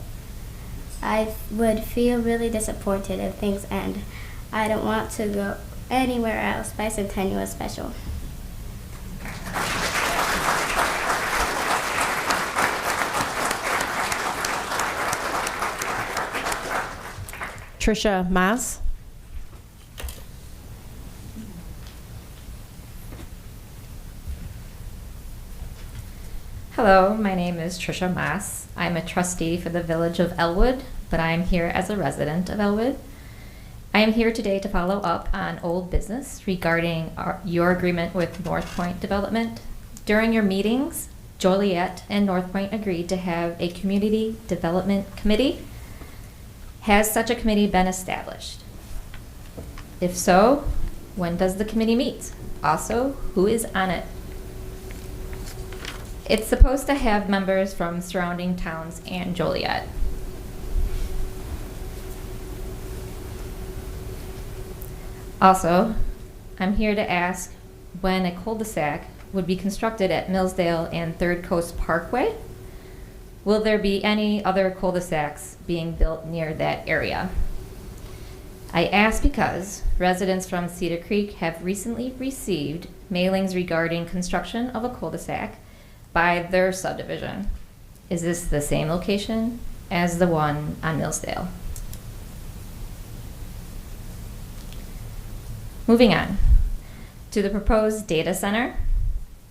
I would feel really disappointed if things end. I don't want to go anywhere else. Bicentennial is special. Trisha Maas. Hello, my name is Trisha Maas. I'm a trustee for the Village of Elwood, but I'm here as a resident of Elwood. I am here today to follow up on old business regarding your agreement with North Point Development. During your meetings, Joliet and North Point agreed to have a community development committee. Has such a committee been established? If so, when does the committee meet? Also, who is on it? It's supposed to have members from surrounding towns and Joliet. Also, I'm here to ask when a cul-de-sac would be constructed at Millsdale and Third Coast Parkway. Will there be any other cul-de-sacs being built near that area? I ask because residents from Cedar Creek have recently received mailings regarding construction of a cul-de-sac by their subdivision. Is this the same location as the one on Millsdale? Moving on to the proposed data center.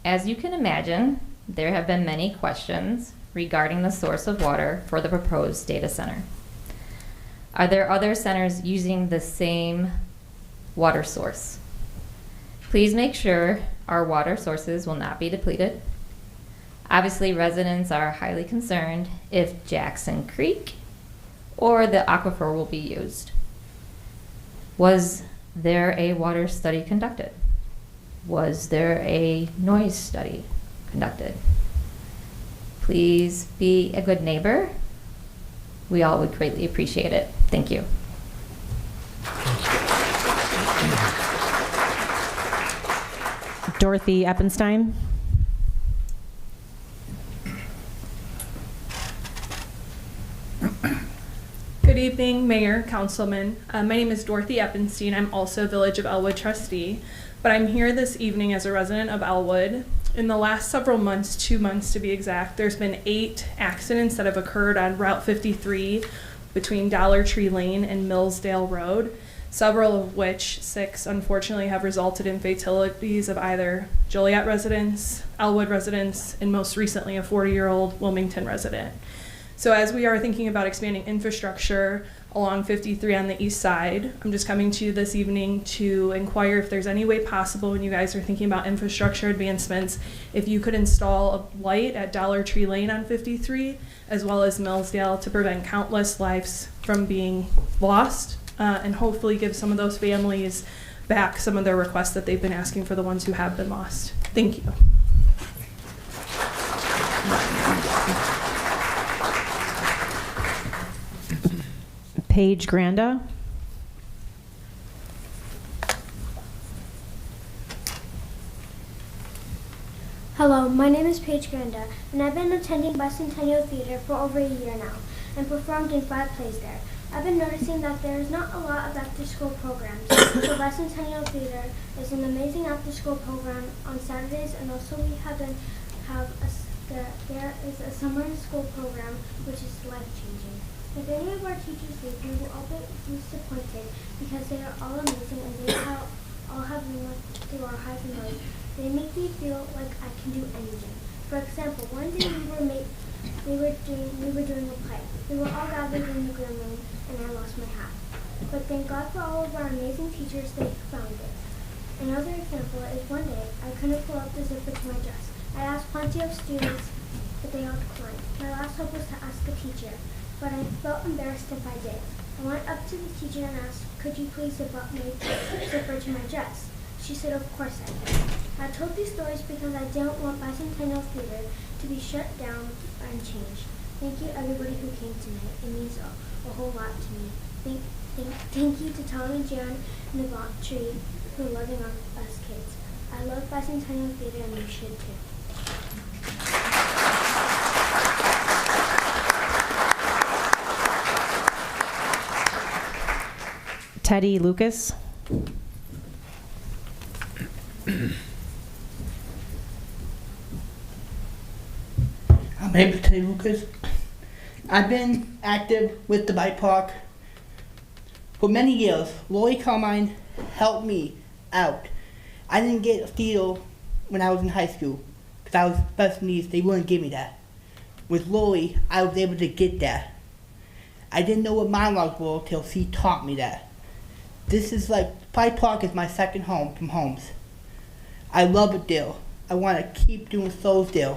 As you can imagine, there have been many questions regarding the source of water for the proposed data center. Are there other centers using the same water source? Please make sure our water sources will not be depleted. Obviously, residents are highly concerned if Jackson Creek or the aquifer will be used. Was there a water study conducted? Was there a noise study conducted? Please be a good neighbor. We all would greatly appreciate it. Thank you. Dorothy Eppenstein. Good evening, Mayor, Councilman. My name is Dorothy Eppenstein. I'm also Village of Elwood trustee, but I'm here this evening as a resident of Elwood. In the last several months, 2 months to be exact, there's been 8 accidents that have occurred on Route 53 between Dollar Tree Lane and Millsdale Road, several of which, 6, unfortunately, have resulted in fatalities of either Joliet residents, Elwood residents, and most recently a 40-year-old Wilmington resident. So as we are thinking about expanding infrastructure along 53 on the east side, I'm just coming to you this evening to inquire if there's any way possible when you guys are thinking about infrastructure advancements, if you could install a light at Dollar Tree Lane on 53, as well as Millsdale, to prevent countless lives from being lost, and hopefully give some of those families back some of their requests that they've been asking for the ones who have been lost. Thank you. Paige Granda. Hello, my name is Paige Granda, and I've been attending Bicentennial Theater for over a year now, and performed in 5 plays there. I've been noticing that there is not a lot of after-school programs, so Bicentennial Theater is an amazing after-school program on Saturdays, and also we there is a summer school program, which is life-changing. If any of our teachers leave, we will all be disappointed because they are all amazing and they all have been through our highs and lows. They make me feel like I can do anything. For example, one day we were doing a play. We were all gathered in the green room and I lost my hat. But thank God for all of our amazing teachers, they found it. Another example is one day I couldn't pull up the zipper to my dress. I asked plenty of students, but they all declined. My last hope was to ask a teacher, but I felt embarrassed if I did. I went up to the teacher and asked, could you please zip up my zipper to my dress? She said, of course I can. I told these stories because I didn't want Bicentennial Theater to be shut down and changed. Thank you everybody who came tonight. It means a whole lot to me. Thank you to Tom and Jan and the Bach Tree for loving us kids. I love Bicentennial Theater and you should too. Teddy Lucas. My name is Teddy Lucas. I've been active with the bike park for many years. Lori Carmine helped me out. I didn't get a field when I was in high school because I was special needs. They wouldn't give me that. With Lori, I was able to get that. I didn't know what monologues were till she taught me that. This is like, Bike Park is my second home from homes. I love it there. I want to keep doing shows there.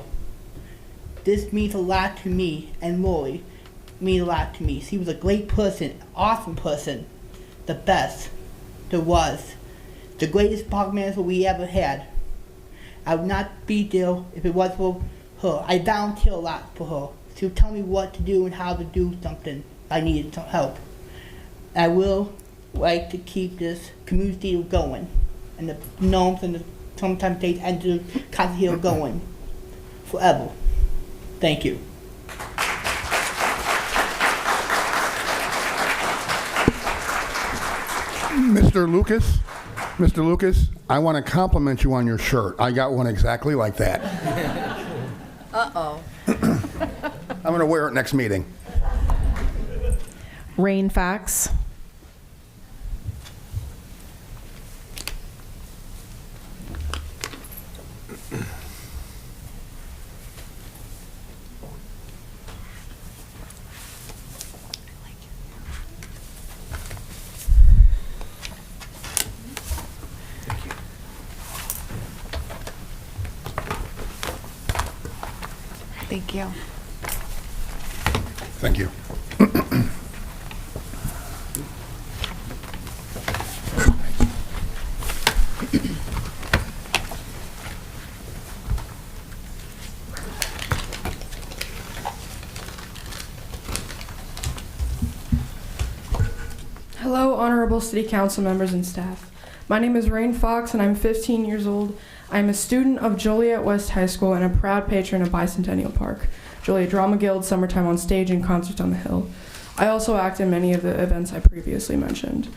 This means a lot to me, and Lori means a lot to me. She was a great person, awesome person, the best there was, the greatest park manager we ever had. I would not be there if it was for her. I volunteer a lot for her. She would tell me what to do and how to do something if I needed some help. I will like to keep this community going, and the gnomes and the sometimes they end the concert here going forever. Thank you. Mr. Lucas, I want to compliment you on your shirt. I got one exactly like that. Uh-oh. I'm going to wear it next meeting. Rain Fox. Thank you. Thank you. Hello, honorable city council members and staff. My name is Rain Fox and I'm 15 years old. I'm a student of Joliet West High School and a proud patron of Bicentennial Park, Joliet Drama Guild, Summertime on Stage, and Concerts on the Hill. I also act in many of the events I previously mentioned.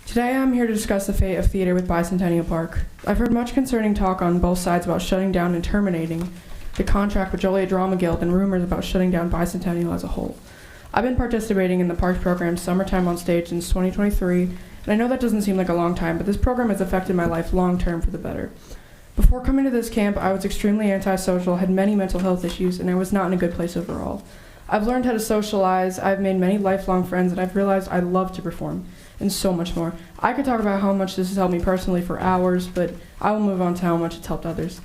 Today I'm here to discuss the fate of theater with Bicentennial Park. I've heard much concerning talk on both sides about shutting down and terminating the contract with Joliet Drama Guild and rumors about shutting down Bicentennial as a whole. I've been participating in the Parks program Summertime on Stage since 2023, and I know that doesn't seem like a long time, but this program has affected my life long term for the better. Before coming to this camp, I was extremely antisocial, had many mental health issues, and I was not in a good place overall. I've learned how to socialize, I've made many lifelong friends, and I've realized I love to perform, and so much more. I could talk about how much this has helped me personally for hours, but I will move on to how much it's helped others.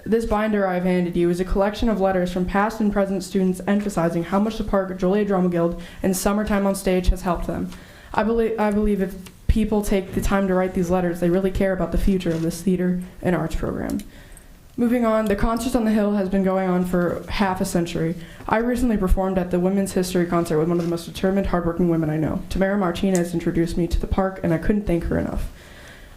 This binder I've handed you is a collection of letters from past and present students emphasizing how much the Park, Joliet Drama Guild, and Summertime on Stage has helped them. I believe if people take the time to write these letters, they really care about the future of this theater and arts program. Moving on, the Concerts on the Hill has been going on for half a century. I recently performed at the Women's History Concert with one of the most determined, hardworking women I know. Tamara Martinez introduced me to the park, and I couldn't thank her enough.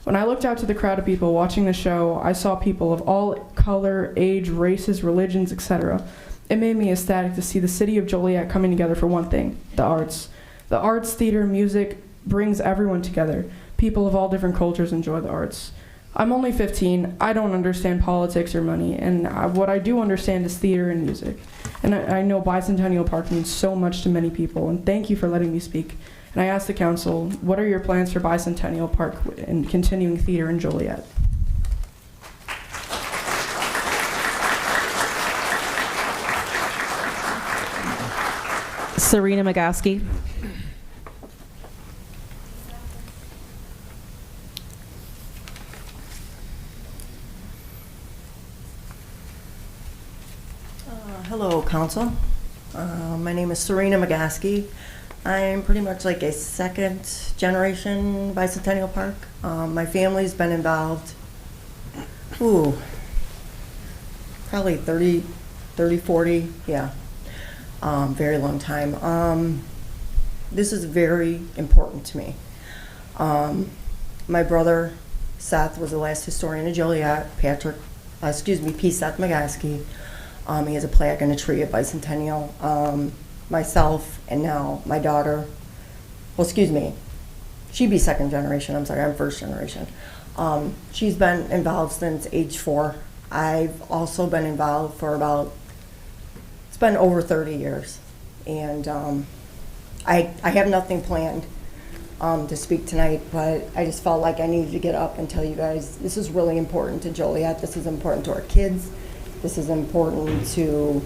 When I looked out to the crowd of people watching the show, I saw people of all color, age, races, religions, etc. It made me ecstatic to see the city of Joliet coming together for one thing, the arts. The arts, theater, music brings everyone together. People of all different cultures enjoy the arts. I'm only 15, I don't understand politics or money, and what I do understand is theater and music. And I know Bicentennial Park means so much to many people, and thank you for letting me speak. And I ask the council, what are your plans for Bicentennial Park and continuing theater in Joliet? Serena Magaski. Hello, Council. My name is Serena Magaski. I'm pretty much like a second generation Bicentennial Park. My family's been involved, probably 30, 40, yeah, very long time. This is very important to me. My brother, Seth, was the last historian of Joliet, P. Seth Magaski. He has a plaque and a tree at Bicentennial. Myself and now my daughter, she'd be second generation, I'm sorry, I'm first generation. She's been involved since age 4. I've also been involved for it's been over 30 years. And I have nothing planned to speak tonight, but I just felt like I needed to get up and tell you guys, this is really important to Joliet, this is important to our kids, this is important to,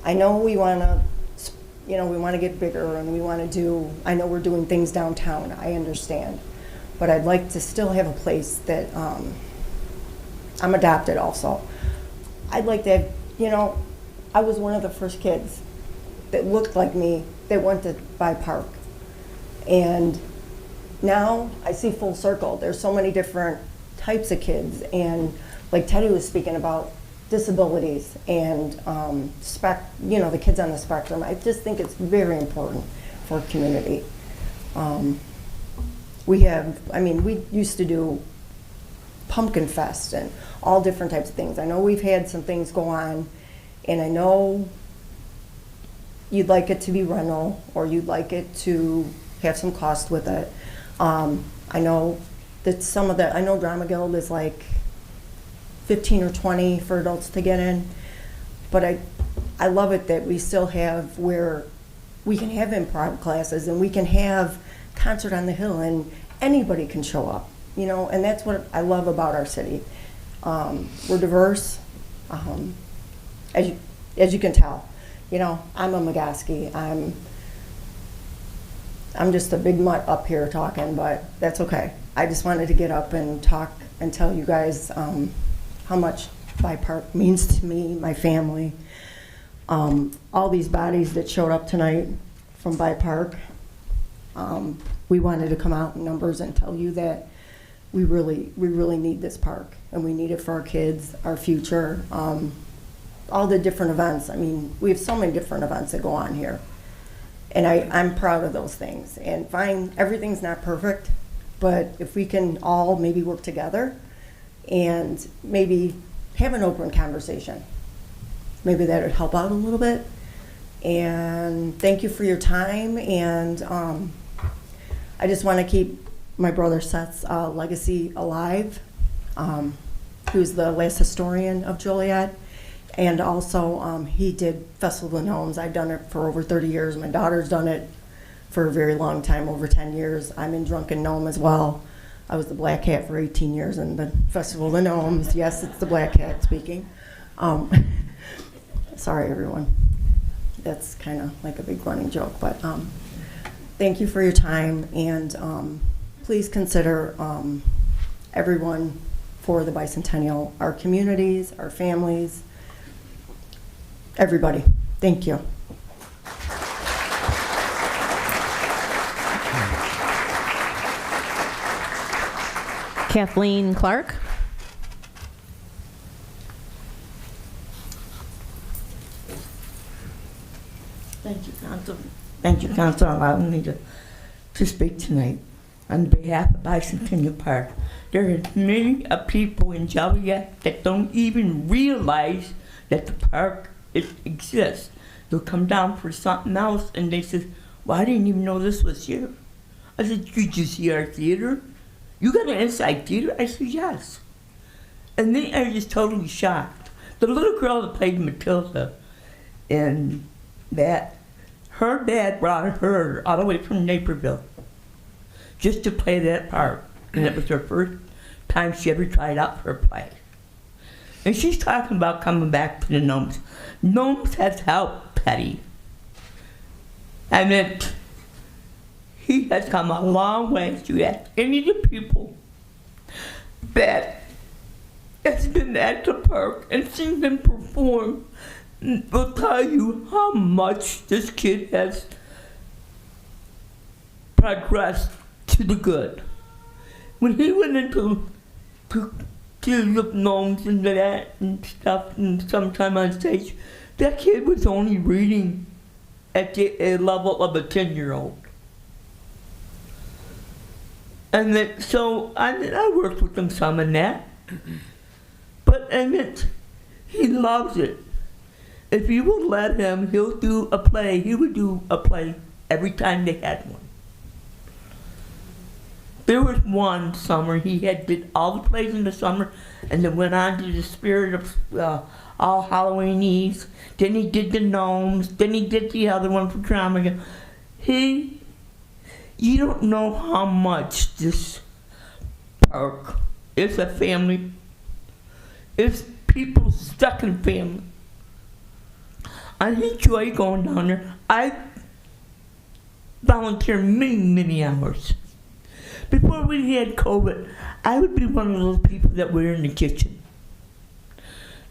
I know we want to get bigger and we want to do, I know we're doing things downtown, I understand. But I'd like to still have a place that, I'm adopted also. I'd like to have, I was one of the first kids that looked like me that went to By Park. And now I see full circle. There's so many different types of kids. And like Teddy was speaking about, disabilities and the kids on the spectrum. I just think it's very important for our community. We used to do Pumpkin Fest and all different types of things. I know we've had some things go on, and I know you'd like it to be rental or you'd like it to have some cost with it. I know that I know Drama Guild is like 15 or 20 for adults to get in, but I love it that we still have where we can have improv classes and we can have concert on the hill and anybody can show up, you know, and that's what I love about our city. We're diverse, as you can tell. You know, I'm a Magaski. I'm just a big mutt up here talking, but that's okay. I just wanted to get up and talk and tell you guys how much By Park means to me, my family. All these bodies that showed up tonight from By Park, we wanted to come out in numbers and tell you that we really need this park, and we need it for our kids, our future, all the different events. I mean, we have so many different events that go on here, and I'm proud of those things. And fine, everything's not perfect, but if we can all maybe work together and maybe have an open conversation, maybe that would help out a little bit. And thank you for your time, and I just want to keep my brother Seth's legacy alive. He was the last historian of Joliet, and also he did Festival of the Gnomes. I've done it for over 30 years. My daughter's done it for a very long time, over 10 years. I'm in Drunken Gnome as well. I was the Black Hat for 18 years in the Festival of the Gnomes. Yes, it's the Black Hat speaking. Sorry, everyone. That's kind of like a big running joke, but thank you for your time, and please consider everyone for the bicentennial, our communities, our families, everybody. Thank you. Kathleen Clark. Thank you, Council. Thank you, Council, for allowing me to speak tonight on behalf of Bicentennial Park. There are many people in Joliet that don't even realize that the park exists. They'll come down for something else and they say, well, I didn't even know this was here. I said, did you see our theater? You got an inside theater? I said, yes. And they are just totally shocked. The little girl that played Matilda, and that her dad brought her all the way from Naperville just to play that part. And it was her first time she ever tried out for a play. And she's talking about coming back to the Gnomes. Gnomes has helped Petty. I meant, he has come a long way. You ask any of the people that has been at the park and seen them perform, will tell you how much this kid has progressed to the good. When he went into the Gnomes and that and stuff, and sometime on stage, that kid was only reading at the level of a 10-year-old. And then, so I worked with him some in that, but he loves it. If you will let him, he'll do a play. He would do a play every time they had one. There was one summer he did all the plays in the summer, and then went on to the Spirit of All Halloween Eve. Then he did the Gnomes. Then he did the other one for Drama. You don't know how much this park is a family. It's people stuck in family. I enjoy going down there. I volunteer many, many hours. Before we had COVID, I would be one of those people that were in the kitchen.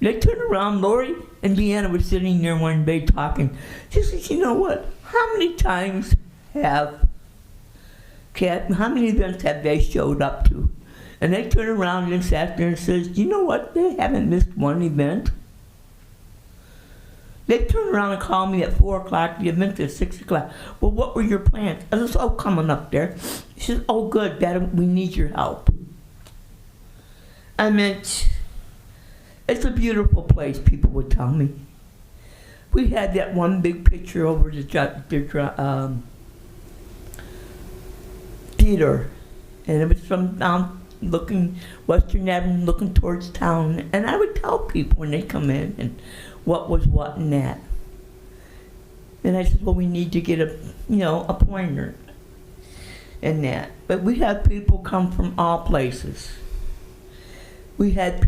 They turned around, Lori and Deanna were sitting there one day talking. She said, you know what? How many times how many events have they showed up to? And they turned around and sat there and says, you know what? They haven't missed one event. They turned around and called me at 4 o'clock, the event is 6 o'clock. Well, what were your plans? I was coming up there. She said, oh, good, Dad, we need your help. I meant, it's a beautiful place, people would tell me. We had that one big picture over theater, and it was from down looking Western Avenue, looking towards town. And I would tell people when they come in and what was what and that. And I said, well, we need to get a pointer in that. But we have people come from all places. We had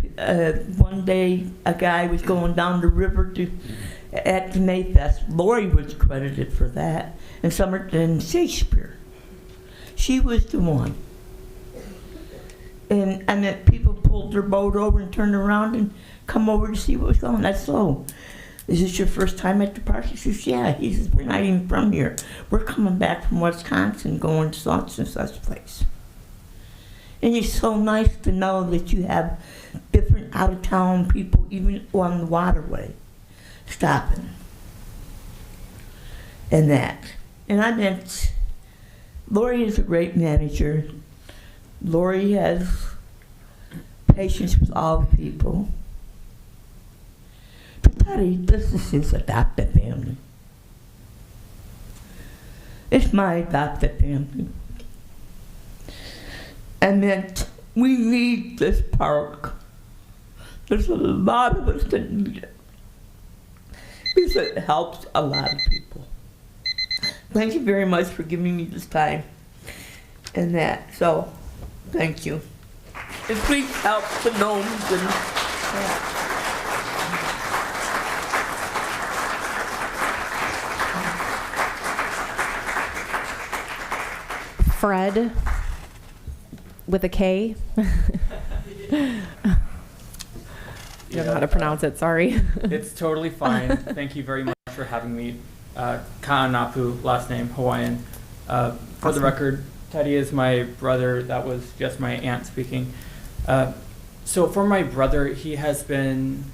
one day a guy was going down the river at the Mayfest. Lori was credited for that, and Shakespeare. She was the one. And I mean, people pulled their boat over and turned around and come over to see what was going on. I said, "Oh, is this your first time at the park?" He says, "Yeah." He says, "We're not even from here. We're coming back from Wisconsin, going to such and such place." And it's so nice to know that you have different out-of-town people, even on the waterway, stopping. And that. And I meant, Lori is a great manager. Lori has patience with all people. But Patty, this is his adopted family. It's my adopted family. And that we need this park. There's a lot of us that need it. Because it helps a lot of people. Thank you very much for giving me this time and that. So, thank you. And please help the gnomes and Fred with a K. You don't know how to pronounce it, sorry. It's totally fine. Thank you very much for having me. Ka'anapu, last name, Hawaiian. For the record, Teddy is my brother. That was just my aunt speaking. So for my brother, he has been,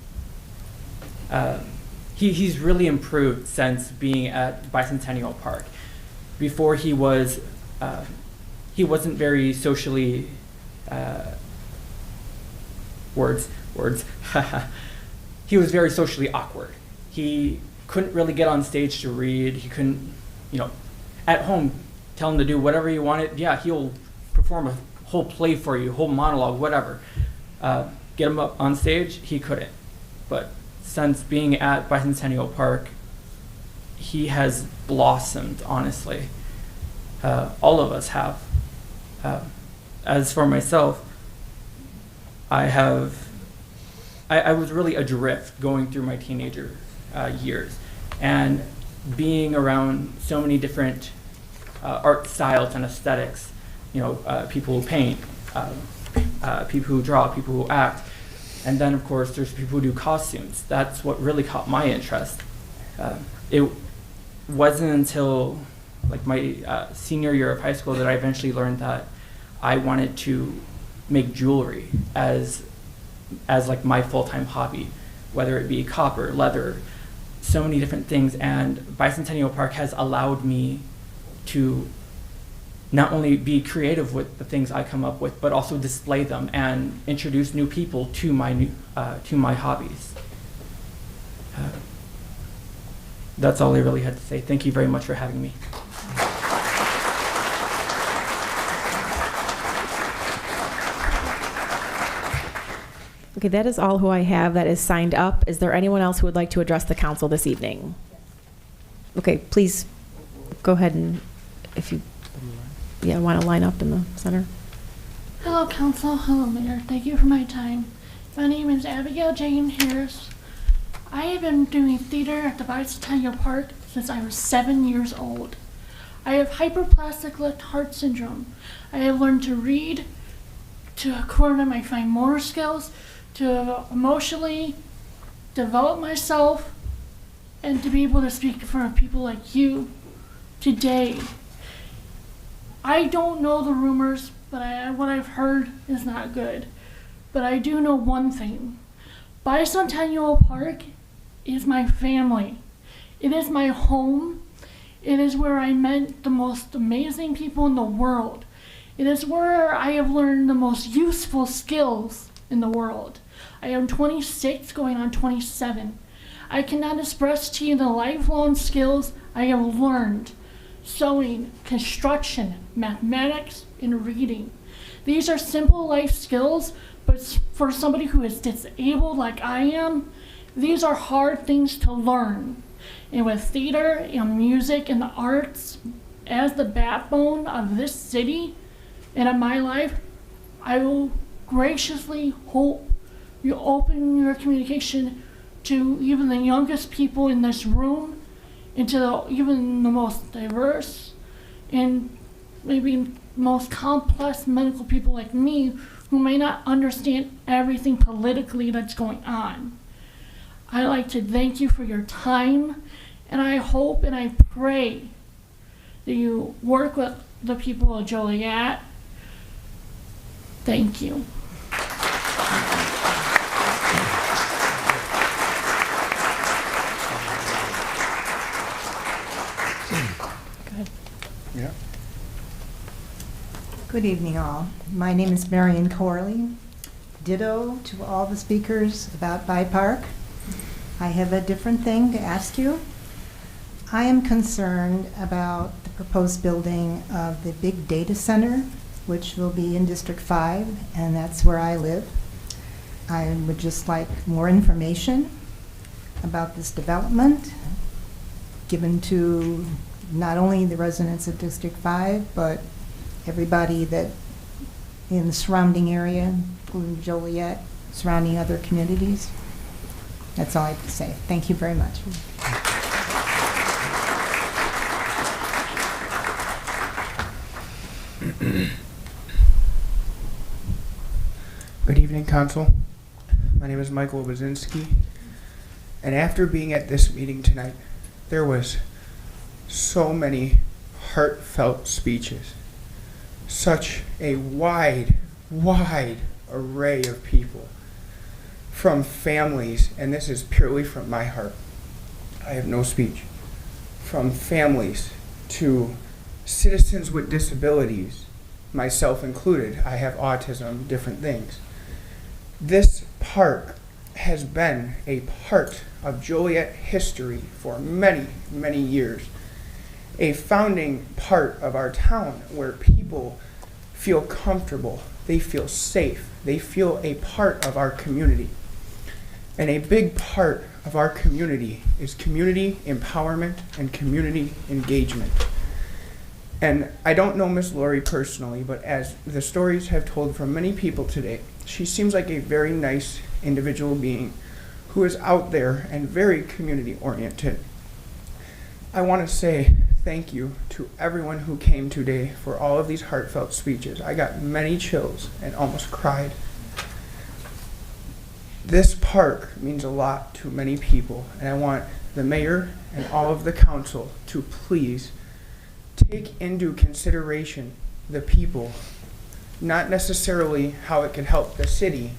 he's really improved since being at Bicentennial Park. Before he wasn't very socially, words. He was very socially awkward. He couldn't really get on stage to read. He couldn't, at home, tell him to do whatever you wanted. Yeah, he'll perform a whole play for you, whole monologue, whatever. Get him up on stage, he couldn't. But since being at Bicentennial Park, he has blossomed, honestly. All of us have. As for myself, I was really adrift going through my teenager years, and being around so many different art styles and aesthetics, people who paint, people who draw, people who act, and then of course there's people who do costumes. That's what really caught my interest. It wasn't until like my senior year of high school that I eventually learned that I wanted to make jewelry as like my full-time hobby, whether it be copper, leather, so many different things. And Bicentennial Park has allowed me to not only be creative with the things I come up with, but also display them and introduce new people to my hobbies. That's all I really had to say. Thank you very much for having me. Okay, that is all who I have that is signed up. Is there anyone else who would like to address the council this evening? Okay, please go ahead and if you want to line up in the center. Hello, council. Hello, mayor. Thank you for my time. My name is Abigail Jane Harris. I have been doing theater at the Bicentennial Park since I was 7 years old. I have hyperplastic left heart syndrome. I have learned to read, to coordinate my fine motor skills, to emotionally develop myself, and to be able to speak in front of people like you today. I don't know the rumors, but what I've heard is not good. But I do know one thing. Bicentennial Park is my family. It is my home. It is where I met the most amazing people in the world. It is where I have learned the most useful skills in the world. I am 26, going on 27. I cannot express to you the lifelong skills I have learned sewing, construction, mathematics, and reading. These are simple life skills, but for somebody who is disabled like I am, these are hard things to learn. And with theater and music and the arts as the backbone of this city and of my life, I will graciously hope you open your communication to even the youngest people in this room and to even the most diverse and maybe most complex medical people like me who may not understand everything politically that's going on. I'd like to thank you for your time, and I hope and I pray that you work with the people of Joliet. Thank you. Yeah. Good evening, all. My name is Marion Corley. Ditto to all the speakers about By Park. I have a different thing to ask you. I am concerned about the proposed building of the big data center, which will be in District 5, and that's where I live. I would just like more information about this development given to not only the residents of District 5, but everybody that in the surrounding area, including Joliet, surrounding other communities. That's all I have to say. Thank you very much. Good evening, Council. My name is Michael Bazinski, and after being at this meeting tonight, there was so many heartfelt speeches. Such a wide array of people, from families, and this is purely from my heart, I have no speech, from families to citizens with disabilities, myself included. I have autism, different things. This park has been a part of Joliet history for many, many years. A founding part of our town where people feel comfortable, they feel safe, they feel a part of our community. And a big part of our community is community empowerment and community engagement. And I don't know Miss Lori personally, but as the stories have told from many people today, she seems like a very nice individual being who is out there and very community oriented. I want to say thank you to everyone who came today for all of these heartfelt speeches. I got many chills and almost cried. This park means a lot to many people, and I want the mayor and all of the council to please take into consideration the people, not necessarily how it can help the city,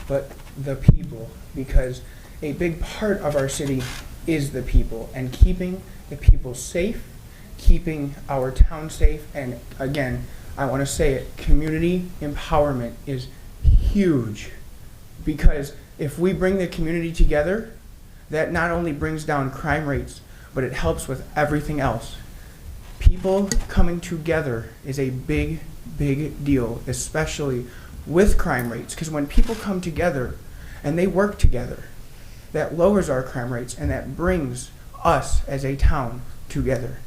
but the people, because a big part of our city is the people, and keeping the people safe, keeping our town safe, and again, I want to say it, community empowerment is huge, because if we bring the community together, that not only brings down crime rates, but it helps with everything else. People coming together is a big deal, especially with crime rates, because when people come together and they work together, that lowers our crime rates and that brings us as a town together.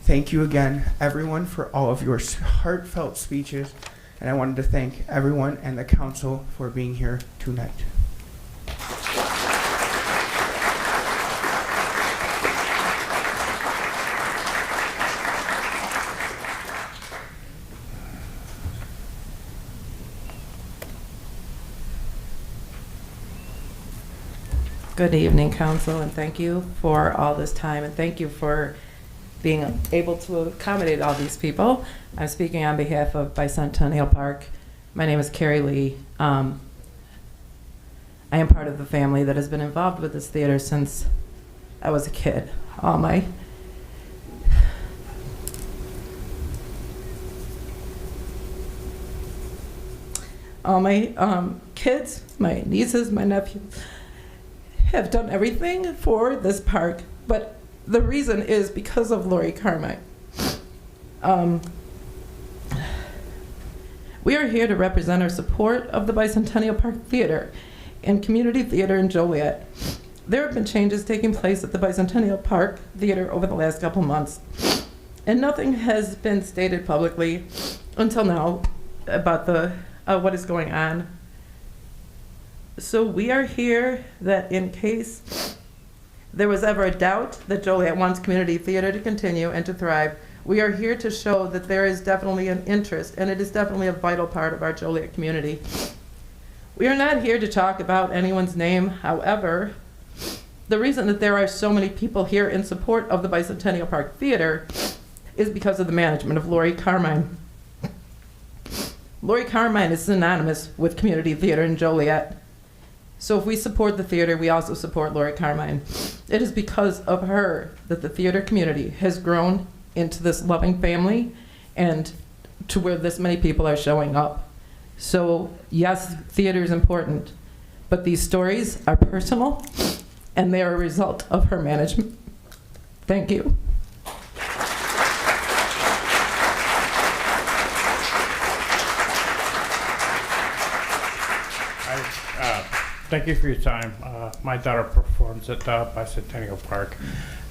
Thank you again, everyone, for all of your heartfelt speeches, and I wanted to thank everyone and the council for being here tonight. Good evening, Council, and thank you for all this time, and thank you for being able to accommodate all these people. I'm speaking on behalf of Bicentennial Park. My name is Carrie Lee. I am part of the family that has been involved with this theater since I was a kid. All my kids, my nieces, my nephews, have done everything for this park, but the reason is because of Lori Carmine. We are here to represent our support of the Bicentennial Park Theater and Community Theater in Joliet. There have been changes taking place at the Bicentennial Park Theater over the last couple months, and nothing has been stated publicly until now about what is going on. So we are here that in case there was ever a doubt that Joliet wants community theater to continue and to thrive, we are here to show that there is definitely an interest, and it is definitely a vital part of our Joliet community. We are not here to talk about anyone's name. However, the reason that there are so many people here in support of the Bicentennial Park Theater is because of the management of Lori Carmine. Lori Carmine is synonymous with community theater in Joliet. So if we support the theater, we also support Lori Carmine. It is because of her that the theater community has grown into this loving family and to where this many people are showing up. So yes, theater is important, but these stories are personal and they are a result of her management. Thank you. Thank you for your time. My daughter performs at Bicentennial Park,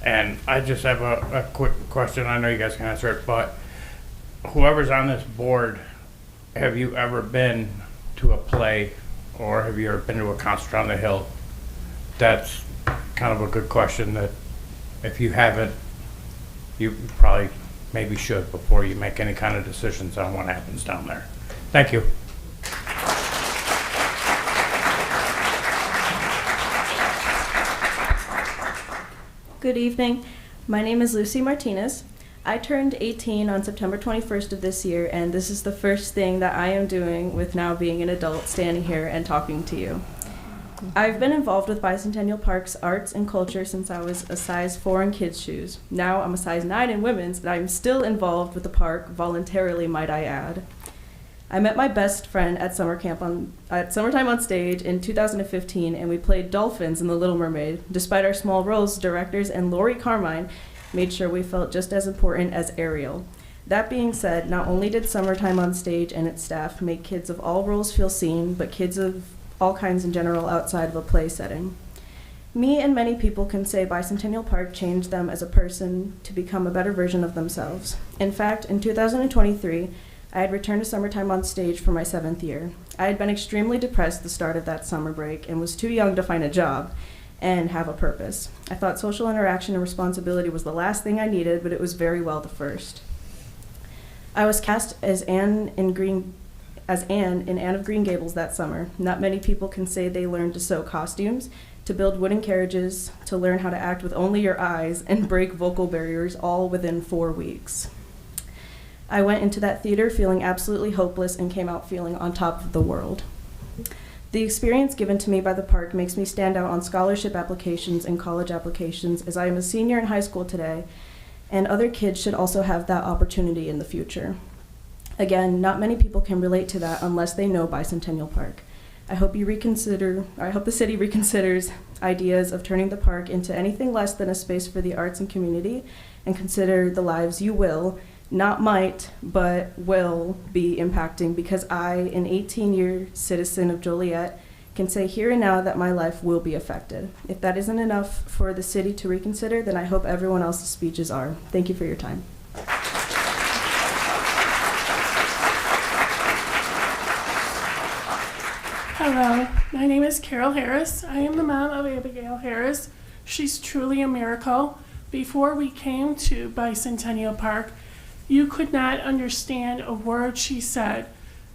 and I just have a quick question. I know you guys can answer it, but whoever's on this board, have you ever been to a play or have you ever been to a concert on the Hill? That's kind of a good question that if you haven't, you probably maybe should before you make any kind of decisions on what happens down there. Thank you. Good evening. My name is Lucy Martinez. I turned 18 on September 21st of this year, and this is the first thing that I am doing with now being an adult, standing here and talking to you. I've been involved with Bicentennial Park's arts and culture since I was a size 4 in kids' shoes. Now I'm a size 9 in women's, and I'm still involved with the park, voluntarily might I add. I met my best friend at Summertime on Stage in 2015, and we played dolphins in The Little Mermaid. Despite our small roles, directors and Lori Carmine made sure we felt just as important as Ariel. That being said, not only did Summertime on Stage and its staff make kids of all roles feel seen, but kids of all kinds in general outside of a play setting. Me and many people can say Bicentennial Park changed them as a person to become a better version of themselves. In fact, in 2023, I had returned to Summertime on Stage for my 7th year. I had been extremely depressed at the start of that summer break and was too young to find a job and have a purpose. I thought social interaction and responsibility was the last thing I needed, but it was very well the first. I was cast as Anne in Anne of Green Gables that summer. Not many people can say they learned to sew costumes, to build wooden carriages, to learn how to act with only your eyes, and break vocal barriers all within 4 weeks. I went into that theater feeling absolutely hopeless and came out feeling on top of the world. The experience given to me by the park makes me stand out on scholarship applications and college applications, as I am a senior in high school today, and other kids should also have that opportunity in the future. Again, not many people can relate to that unless they know Bicentennial Park. I hope the city reconsiders ideas of turning the park into anything less than a space for the arts and community, and consider the lives you will, not might, but will be impacting, because I, an 18-year citizen of Joliet, can say here and now that my life will be affected. If that isn't enough for the city to reconsider, then I hope everyone else's speeches are. Thank you for your time. Hello, my name is Carol Harris. I am the mom of Abigail Harris. She's truly a miracle. Before we came to Bicentennial Park, you could not understand a word she said.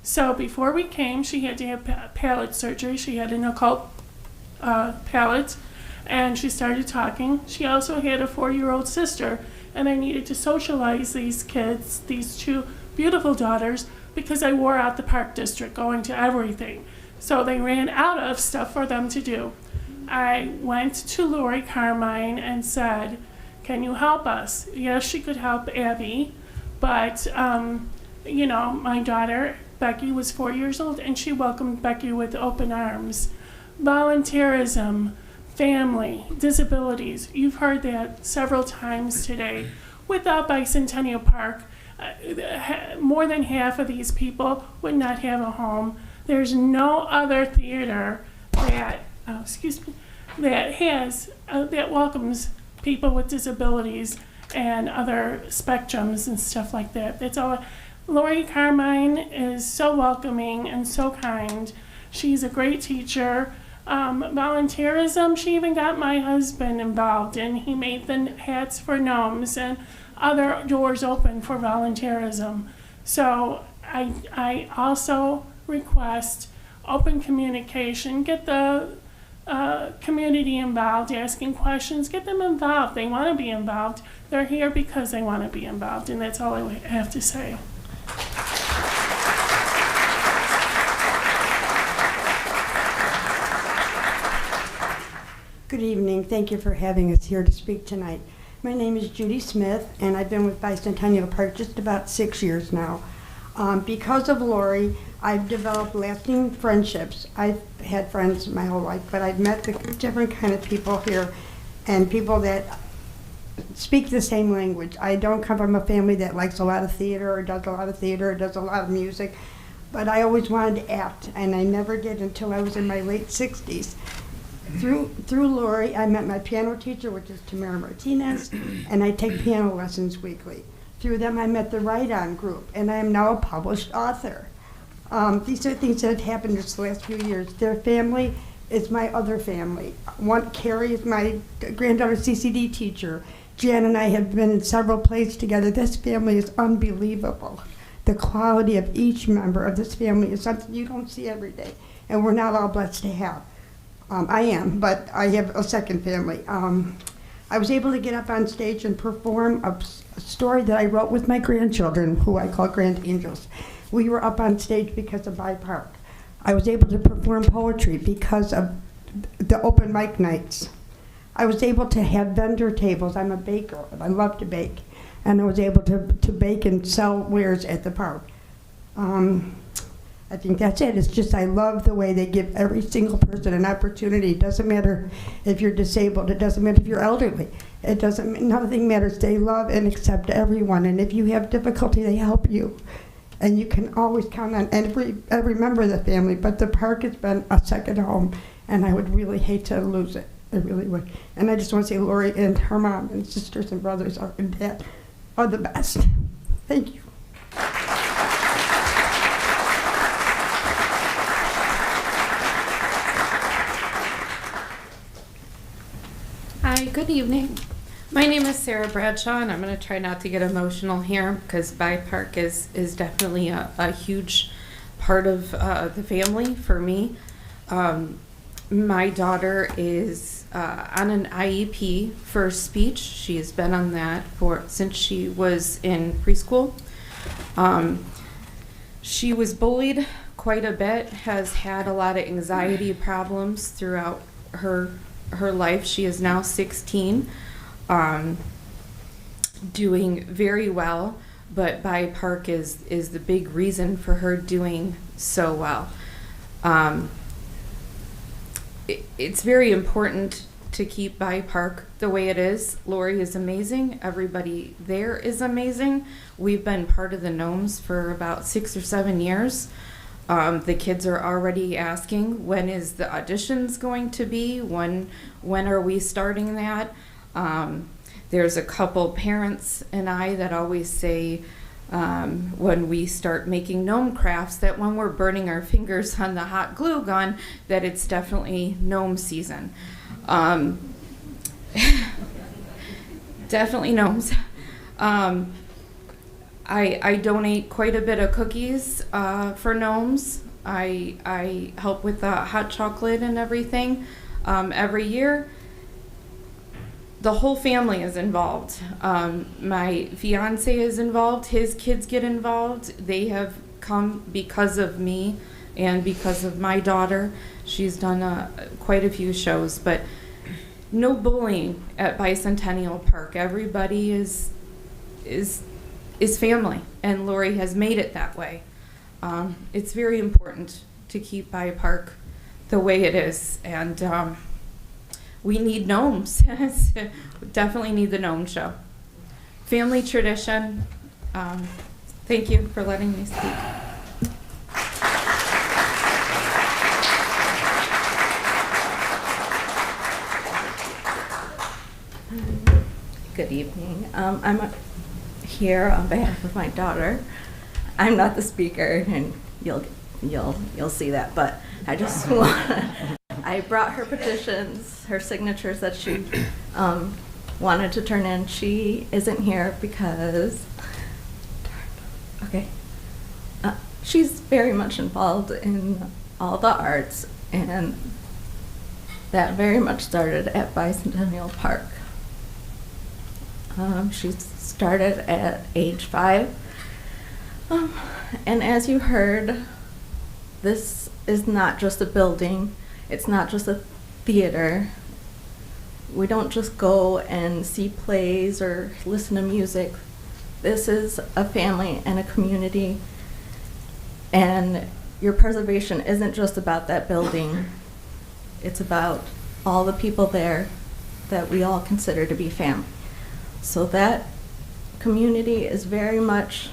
So before we came, she had to have palate surgery. She had an occult palate, and she started talking. She also had a 4-year-old sister, and I needed to socialize these kids, these 2 beautiful daughters, because I wore out the park district going to everything. So they ran out of stuff for them to do. I went to Lori Carmine and said, "Can you help us?" Yes, she could help Abby. But, my daughter, Becky, was 4 years old, and she welcomed Becky with open arms. Volunteerism, family, disabilities, you've heard that several times today. Without Bicentennial Park, more than half of these people would not have a home. There's no other theater that, that has, that welcomes people with disabilities and other spectrums and stuff like that. That's all. Lori Carmine is so welcoming and so kind. She's a great teacher. Volunteerism, she even got my husband involved in. He made the hats for gnomes and other doors open for volunteerism. So I also request open communication, get the community involved, asking questions, get them involved. They want to be involved. They're here because they want to be involved, and that's all I have to say. Good evening. Thank you for having us here to speak tonight. My name is Judy Smith, and I've been with Bicentennial Park just about 6 years now. Because of Lori, I've developed lasting friendships. I've had friends my whole life, but I've met the different kind of people here and people that speak the same language. I don't come from a family that likes a lot of theater or does a lot of theater or does a lot of music, but I always wanted to act, and I never did until I was in my late 60s. Through Lori, I met my piano teacher, which is Tamara Martinez, and I take piano lessons weekly. Through them, I met the Write On group, and I am now a published author. These are things that have happened this last few years. Their family is my other family. Carrie is my granddaughter CCD teacher. Jan and I have been in several plays together. This family is unbelievable. The quality of each member of this family is something you don't see every day, and we're not all blessed to have. I am, but I have a second family. I was able to get up on stage and perform a story that I wrote with my grandchildren, who I call Grand Angels. We were up on stage because of By Park. I was able to perform poetry because of the open mic nights. I was able to have vendor tables. I'm a baker. I love to bake. And I was able to bake and sell wares at the park. I think that's it. It's just I love the way they give every single person an opportunity. It doesn't matter if you're disabled. It doesn't matter if you're elderly. It doesn't. Nothing matters. They love and accept everyone. And if you have difficulty, they help you. And you can always count on every member of the family. But the park has been a second home, and I would really hate to lose it. I really would. And I just want to say Lori and her mom and sisters and brothers and dad are the best. Thank you. Hi, good evening. My name is Sarah Bradshaw, and I'm going to try not to get emotional here because By Park is definitely a huge part of the family for me. My daughter is on an IEP for speech. She has been on that since she was in preschool. She was bullied quite a bit, has had a lot of anxiety problems throughout her life. She is now 16, doing very well, but By Park is the big reason for her doing so well. It's very important to keep By Park the way it is. Lori is amazing. Everybody there is amazing. We've been part of the Gnomes for about 6 or 7 years. The kids are already asking, when is the auditions going to be? When are we starting that? There's a couple parents and I that always say, when we start making gnome crafts, that when we're burning our fingers on the hot glue gun, that it's definitely gnome season. Definitely gnomes. I donate quite a bit of cookies for gnomes. I help with the hot chocolate and everything every year. The whole family is involved. My fiance is involved. His kids get involved. They have come because of me and because of my daughter. She's done quite a few shows, but no bullying at Bicentennial Park. Everybody is family, and Lori has made it that way. It's very important to keep By Park the way it is, and we need gnomes. We definitely need the gnome show. Family tradition, Thank you for letting me speak. Good evening. I'm here on behalf of my daughter. I'm not the speaker, and you'll see that. But I just I brought her petitions, her signatures that she wanted to turn in. She isn't here because she's very much involved in all the arts, and that very much started at Bicentennial Park. She started at age 5. And as you heard, this is not just a building. It's not just a theater. We don't just go and see plays or listen to music. This is a family and a community. And your preservation isn't just about that building. It's about all the people there that we all consider to be family. So that community is very much,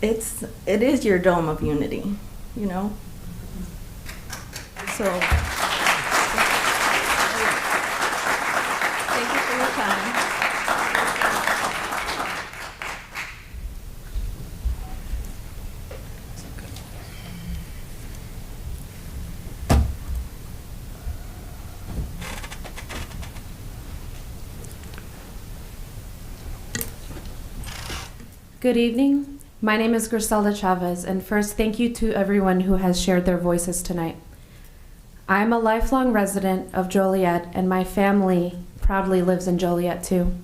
it is your dome of unity, you know? So, thank you for your time. Good evening. My name is Griselda Chavez, and first, thank you to everyone who has shared their voices tonight. I am a lifelong resident of Joliet, and my family proudly lives in Joliet too.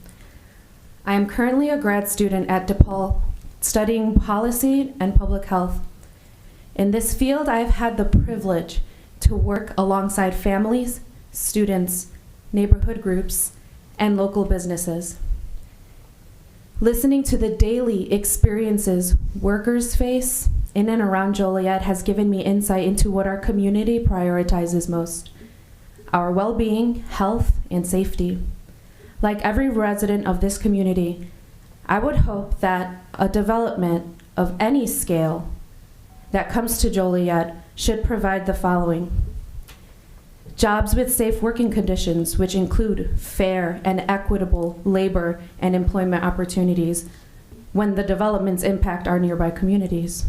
I am currently a grad student at DePaul, studying policy and public health. In this field, I have had the privilege to work alongside families, students, neighborhood groups, and local businesses. Listening to the daily experiences workers face in and around Joliet has given me insight into what our community prioritizes most: our well-being, health, and safety. Like every resident of this community, I would hope that a development of any scale that comes to Joliet should provide the following: jobs with safe working conditions, which include fair and equitable labor and employment opportunities when the developments impact our nearby communities.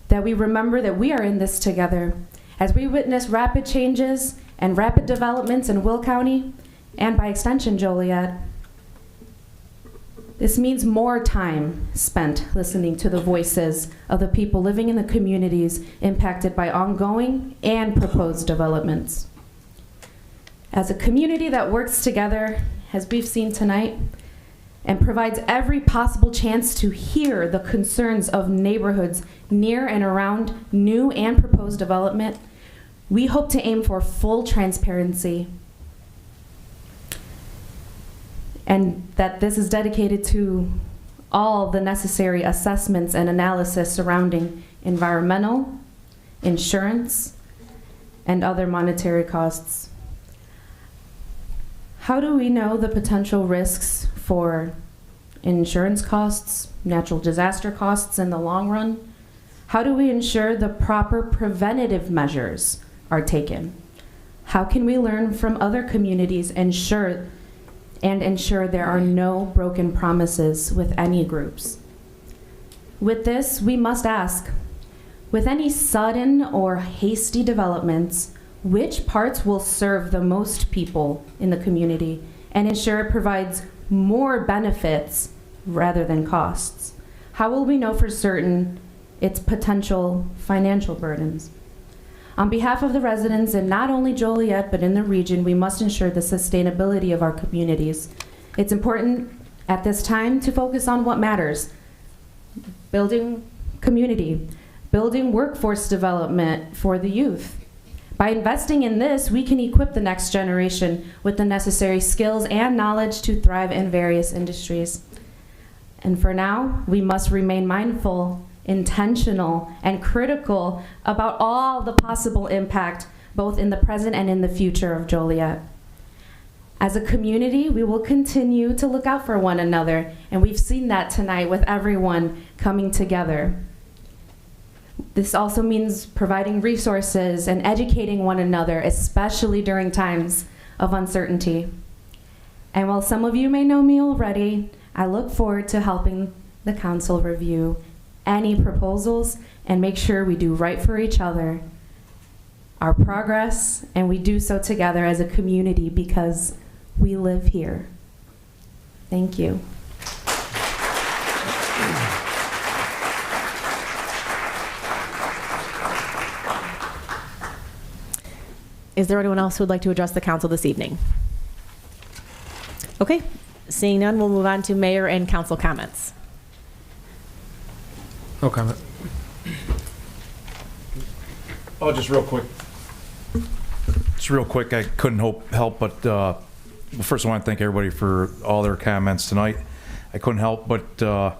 That we remember that we are in this together as we witness rapid changes and rapid developments in Will County, and by extension, Joliet. This means more time spent listening to the voices of the people living in the communities impacted by ongoing and proposed developments. As a community that works together, as we've seen tonight, and provides every possible chance to hear the concerns of neighborhoods near and around new and proposed development, we hope to aim for full transparency, and that this is dedicated to all the necessary assessments and analysis surrounding environmental, insurance, and other monetary costs. How do we know the potential risks for insurance costs, natural disaster costs in the long run? How do we ensure the proper preventative measures are taken? How can we learn from other communities and ensure there are no broken promises with any groups? With this, we must ask, with any sudden or hasty developments, which parts will serve the most people in the community and ensure it provides more benefits rather than costs? How will we know for certain its potential financial burdens? On behalf of the residents in not only Joliet, but in the region, we must ensure the sustainability of our communities. It's important at this time to focus on what matters: building community, building workforce development for the youth. By investing in this, we can equip the next generation with the necessary skills and knowledge to thrive in various industries. And for now, we must remain mindful, intentional, and critical about all the possible impact, both in the present and in the future of Joliet. As a community, we will continue to look out for one another, and we've seen that tonight with everyone coming together. This also means providing resources and educating one another, especially during times of uncertainty. And while some of you may know me already, I look forward to helping the council review any proposals and make sure we do right for each other, our progress, and we do so together as a community because we live here. Thank you. Is there anyone else who would like to address the council this evening? Okay, seeing none, we'll move on to mayor and council comments. No comment. Oh, just real quick. Just real quick, I couldn't help but, well, first I want to thank everybody for all their comments tonight. I couldn't help but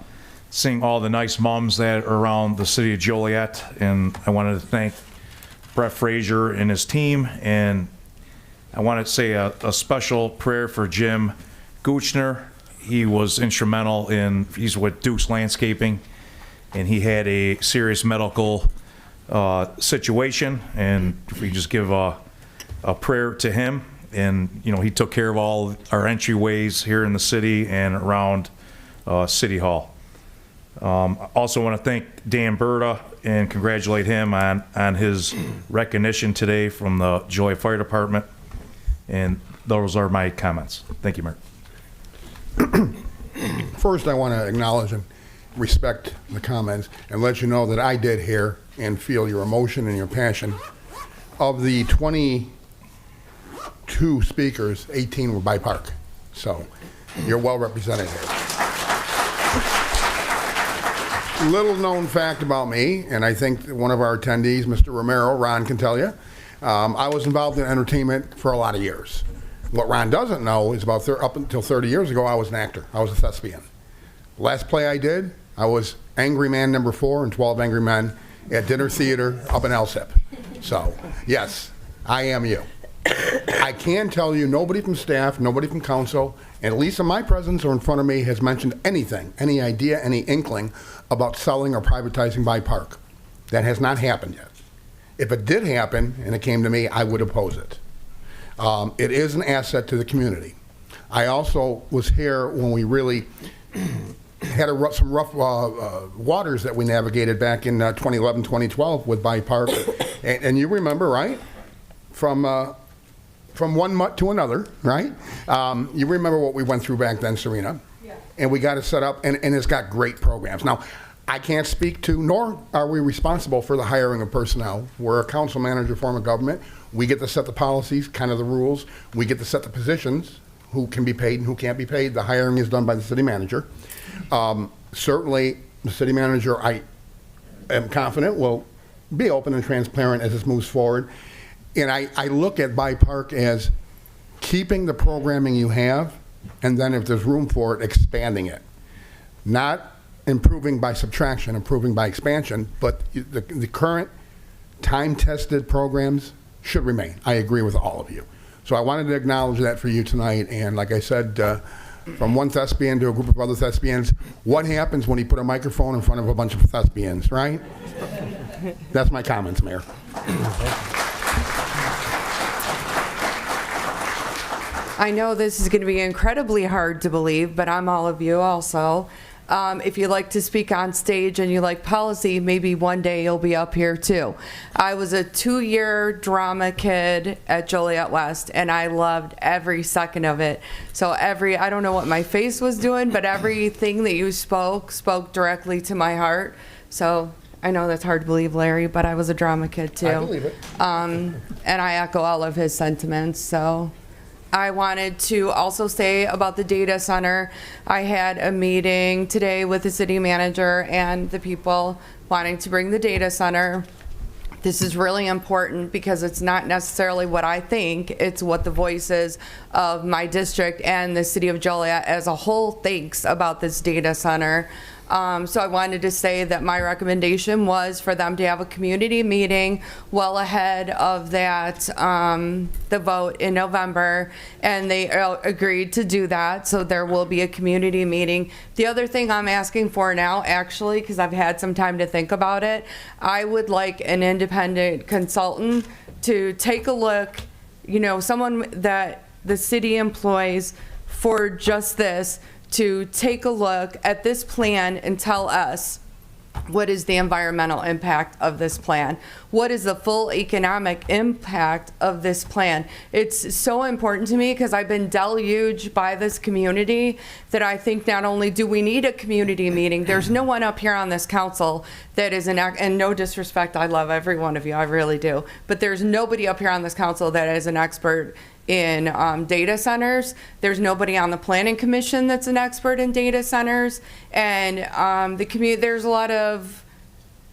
seeing all the nice moms that are around the city of Joliet, and I wanted to thank Brett Frazier and his team, and I want to say a special prayer for Jim Guchner. He was instrumental he's with Deuce Landscaping, and he had a serious medical situation, and if we just give a prayer to him, and he took care of all our entryways here in the city and around City Hall. Also want to thank Dan Berta and congratulate him on his recognition today from the Joliet Fire Department. And those are my comments. Thank you, Mayor. First, I want to acknowledge and respect the comments and let you know that I did hear and feel your emotion and your passion. Of the 22 speakers, 18 were by Park. So you're well represented here. Little known fact about me, and I think one of our attendees, Mr. Romero, Ron, can tell you, I was involved in entertainment for a lot of years. What Ron doesn't know is up until 30 years ago, I was an actor. I was a thespian. Last play I did, I was Angry Man number 4 in 12 Angry Men at Dinner Theater up in Elsip. So, yes, I am you. I can tell you nobody from staff, nobody from council, and at least in my presence or in front of me has mentioned anything, any idea, any inkling about selling or privatizing by Park. That has not happened yet. If it did happen and it came to me, I would oppose it. It is an asset to the community. I also was here when we really had some rough waters that we navigated back in 2011, 2012 with By Park. And you remember, right? From one month to another, right? You remember what we went through back then, Serena? Yeah. And we got it set up, and it's got great programs. Now, I can't speak to, nor are we responsible for the hiring of personnel. We're a council manager form of government. We get to set the policies, kind of the rules. We get to set the positions, who can be paid and who can't be paid. The hiring is done by the city manager. Certainly, the city manager, I am confident, will be open and transparent as this moves forward. And I look at By Park as keeping the programming you have, and then if there's room for it, expanding it. Not improving by subtraction, improving by expansion, but the current time-tested programs should remain. I agree with all of you. So I wanted to acknowledge that for you tonight, and like I said, from one thespian to a group of other thespians, what happens when you put a microphone in front of a bunch of thespians, right? That's my comments, Mayor. I know this is going to be incredibly hard to believe, but I'm all of you also. If you like to speak on stage and you like policy, maybe one day you'll be up here too. I was a 2-year drama kid at Joliet West, and I loved every second of it. So I don't know what my face was doing, but everything that you spoke directly to my heart. So I know that's hard to believe, Larry, but I was a drama kid too. I believe it. And I echo all of his sentiments, so. I wanted to also say about the data center. I had a meeting today with the city manager and the people wanting to bring the data center. This is really important because it's not necessarily what I think, it's what the voices of my district and the city of Joliet as a whole thinks about this data center. So I wanted to say that my recommendation was for them to have a community meeting well ahead of that, the vote in November, and they agreed to do that, so there will be a community meeting. The other thing I'm asking for now, actually, because I've had some time to think about it, I would like an independent consultant to take a look, you know, someone that the city employs for just this, to take a look at this plan and tell us what is the environmental impact of this plan? What is the full economic impact of this plan? It's so important to me because I've been deluged by this community that I think not only do we need a community meeting, there's no one up here on this council that is and no disrespect, I love every one of you, I really do, but there's nobody up here on this council that is an expert in data centers. There's nobody on the planning commission that's an expert in data centers, and there's a lot of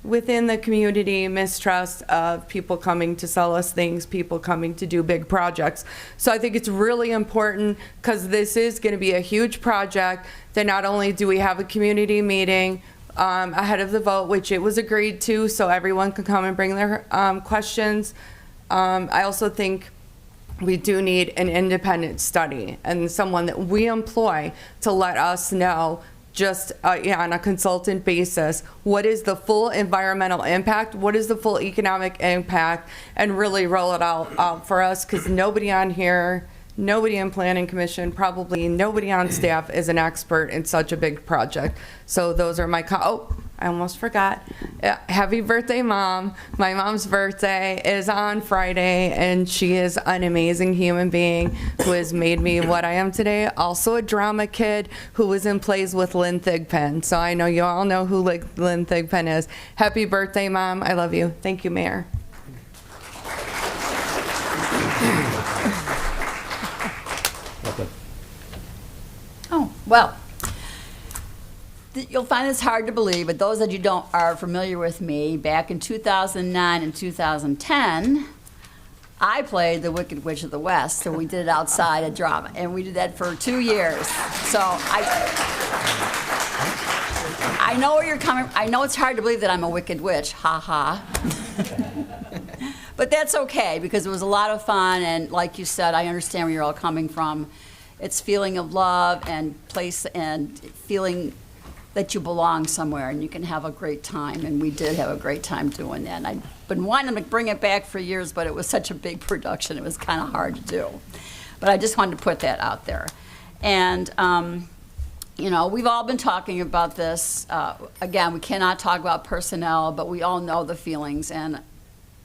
within the community mistrust of people coming to sell us things, people coming to do big projects. So I think it's really important, because this is going to be a huge project, that not only do we have a community meeting ahead of the vote, which it was agreed to, so everyone can come and bring their questions. I also think we do need an independent study and someone that we employ to let us know just on a consultant basis, what is the full environmental impact, what is the full economic impact, and really roll it out for us, because nobody on here, nobody in Planning Commission, probably nobody on staff is an expert in such a big project. So those are my, I almost forgot. Happy birthday, Mom. My mom's birthday is on Friday, and she is an amazing human being who has made me what I am today. Also a drama kid who was in plays with Lynn Thigpen. So I know you all know who Lynn Thigpen is. Happy birthday, Mom. I love you. Thank you, Mayor. Oh, well, you'll find this hard to believe, but those that you don't are familiar with me, back in 2009 and 2010, I played the Wicked Witch of the West, so we did it outside a drama, and we did that for 2 years. So I know where you're coming. I know it's hard to believe that I'm a wicked witch, ha ha. But that's okay, because it was a lot of fun, and like you said, I understand where you're all coming from. It's feeling of love and place and feeling that you belong somewhere and you can have a great time, and we did have a great time doing that. And I've been wanting to bring it back for years, but it was such a big production, it was kind of hard to do. But I just wanted to put that out there. And, you know, we've all been talking about this. Again, we cannot talk about personnel, but we all know the feelings. And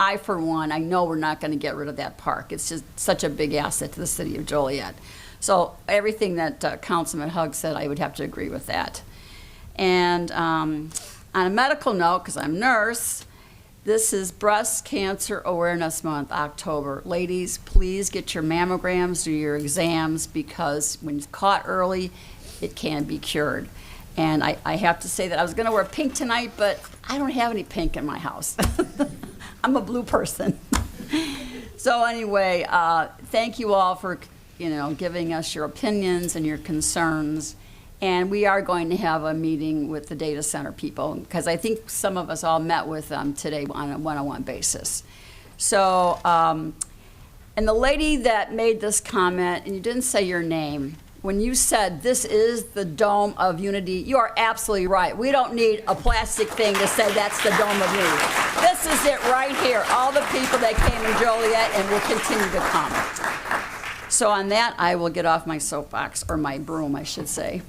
I, for one, I know we're not going to get rid of that park. It's just such a big asset to the city of Joliet. So everything that Councilman Hugg said, I would have to agree with that. And on a medical note, because I'm a nurse, this is Breast Cancer Awareness Month, October. Ladies, please get your mammograms, do your exams, because when it's caught early, it can be cured. And I have to say that I was going to wear pink tonight, but I don't have any pink in my house. I'm a blue person. So anyway, thank you all for giving us your opinions and your concerns. And we are going to have a meeting with the data center people, because I think some of us all met with them today on a one-on-one basis. So, and the lady that made this comment, and you didn't say your name, when you said this is the Dome of Unity, you are absolutely right. We don't need a plastic thing to say that's the Dome of Unity. This is it right here. All the people that came in Joliet and will continue to come. So on that, I will get off my soapbox, or my broom, I should say.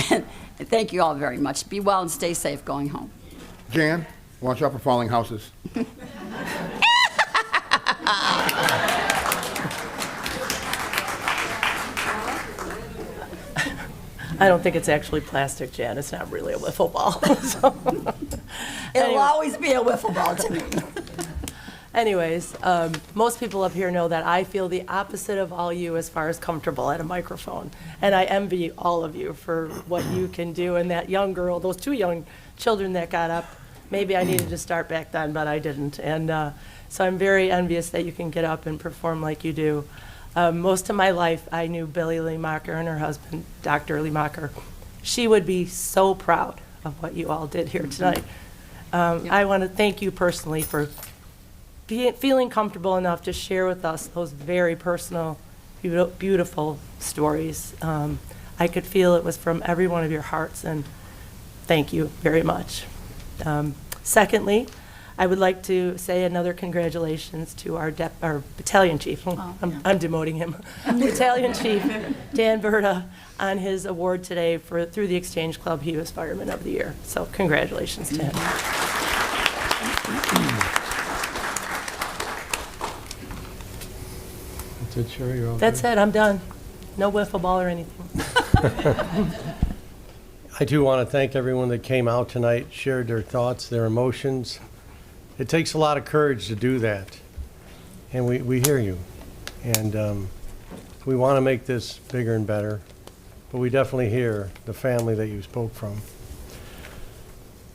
And thank you all very much. Be well and stay safe going home. Jan, watch out for falling houses. I don't think it's actually plastic, Jan. It's not really a wiffle ball. It'll always be a wiffle ball to me. Anyways, most people up here know that I feel the opposite of all you as far as comfortable at a microphone. And I envy all of you for what you can do. And that young girl, those two young children that got up, maybe I needed to start back then, but I didn't. And so I'm very envious that you can get up and perform like you do. Most of my life, I knew Billy Lee Macher and her husband, Dr. Lee Macher. She would be so proud of what you all did here tonight. I want to thank you personally for feeling comfortable enough to share with us those very personal, beautiful stories. I could feel it was from every one of your hearts, and thank you very much. Secondly, I would like to say another congratulations to our battalion chief. I'm demoting him. Battalion Chief Dan Berta on his award today through the Exchange Club. He was Fireman of the Year. So congratulations to him. That's it, Sherry? You're all That's good? it. I'm done. No wiffle ball or anything. I do want to thank everyone that came out tonight, shared their thoughts, their emotions. It takes a lot of courage to do that, and we hear you. And we want to make this bigger and better, but we definitely hear the family that you spoke from.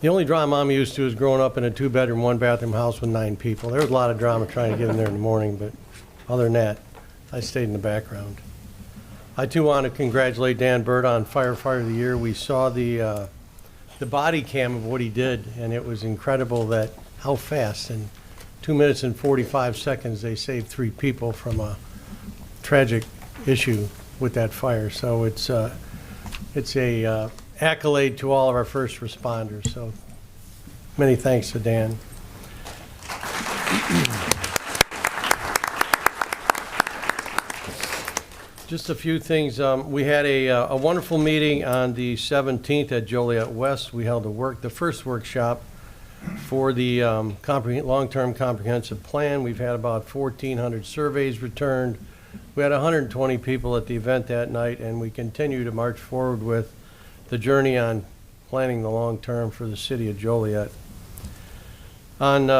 The only drama I'm used to is growing up in a 2-bedroom, 1-bathroom house with 9 people. There was a lot of drama trying to get in there in the morning, but other than that, I stayed in the background. I too want to congratulate Dan Bird on Firefighter of the Year. We saw the body cam of what he did, and it was incredible that how fast, in 2 minutes and 45 seconds, they saved 3 people from a tragic issue with that fire. So it's a accolade to all of our first responders. So many thanks to Dan. Just a few things. We had a wonderful meeting on the 17th at Joliet West. We held the first workshop for the long-term comprehensive plan. We've had about 1,400 surveys returned. We had 120 people at the event that night, and we continue to march forward with the journey on planning the long term for the city of Joliet. On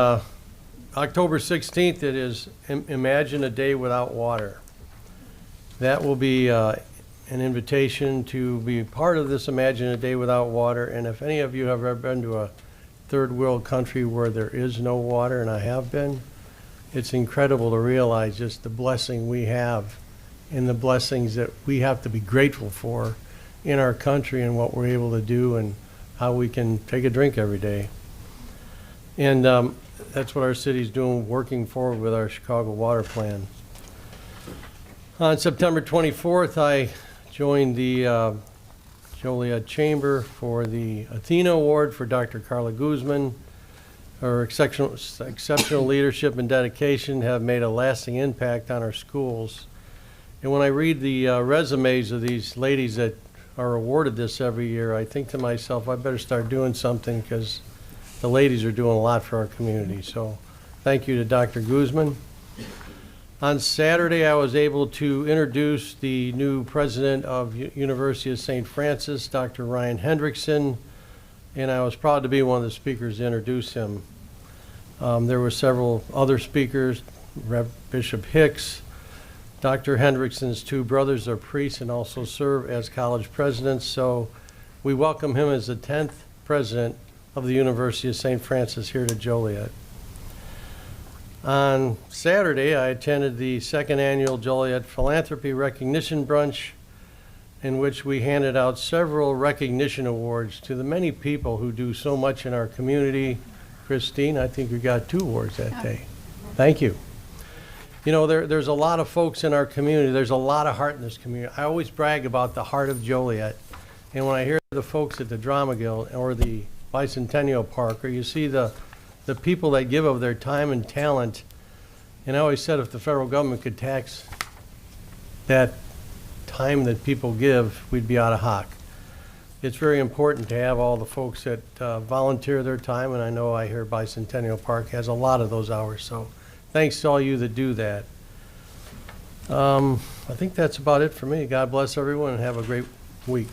October 16th, it is Imagine a Day Without Water. That will be an invitation to be part of this Imagine a Day Without Water. And if any of you have ever been to a third world country where there is no water, and I have been, it's incredible to realize just the blessing we have and the blessings that we have to be grateful for in our country and what we're able to do and how we can take a drink every day. And that's what our city's doing, working forward with our Chicago Water Plan. On September 24th, I joined the Joliet Chamber for the Athena Award for Dr. Carla Guzman. Her exceptional leadership and dedication have made a lasting impact on our schools. And when I read the resumes of these ladies that are awarded this every year, I think to myself, I better start doing something because the ladies are doing a lot for our community. So thank you to Dr. Guzman. On Saturday, I was able to introduce the new president of University of St. Francis, Dr. Ryan Hendrickson, and I was proud to be one of the speakers to introduce him. There were several other speakers, Rev. Bishop Hicks. Dr. Hendrickson's 2 brothers are priests and also serve as college presidents, so we welcome him as the 10th president of the University of St. Francis here to Joliet. On Saturday, I attended the 2nd annual Joliet Philanthropy Recognition Brunch, in which we handed out several recognition awards to the many people who do so much in our community. Christine, I think we got 2 awards that day. Thank you. You know, there's a lot of folks in our community. There's a lot of heart in this community. I always brag about the heart of Joliet. And when I hear the folks at the Drama Guild or the Bicentennial Park, or you see the people that give of their time and talent, and I always said if the federal government could tax that time that people give, we'd be out of hock. It's very important to have all the folks that volunteer their time, and I hear Bicentennial Park has a lot of those hours, so thanks to all you that do that. I think that's about it for me. God bless everyone and have a great week.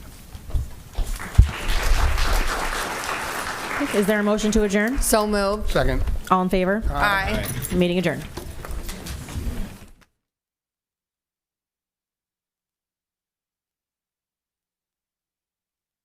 Is there a motion to adjourn? So moved. Second. All in favor? Aye. Meeting adjourned.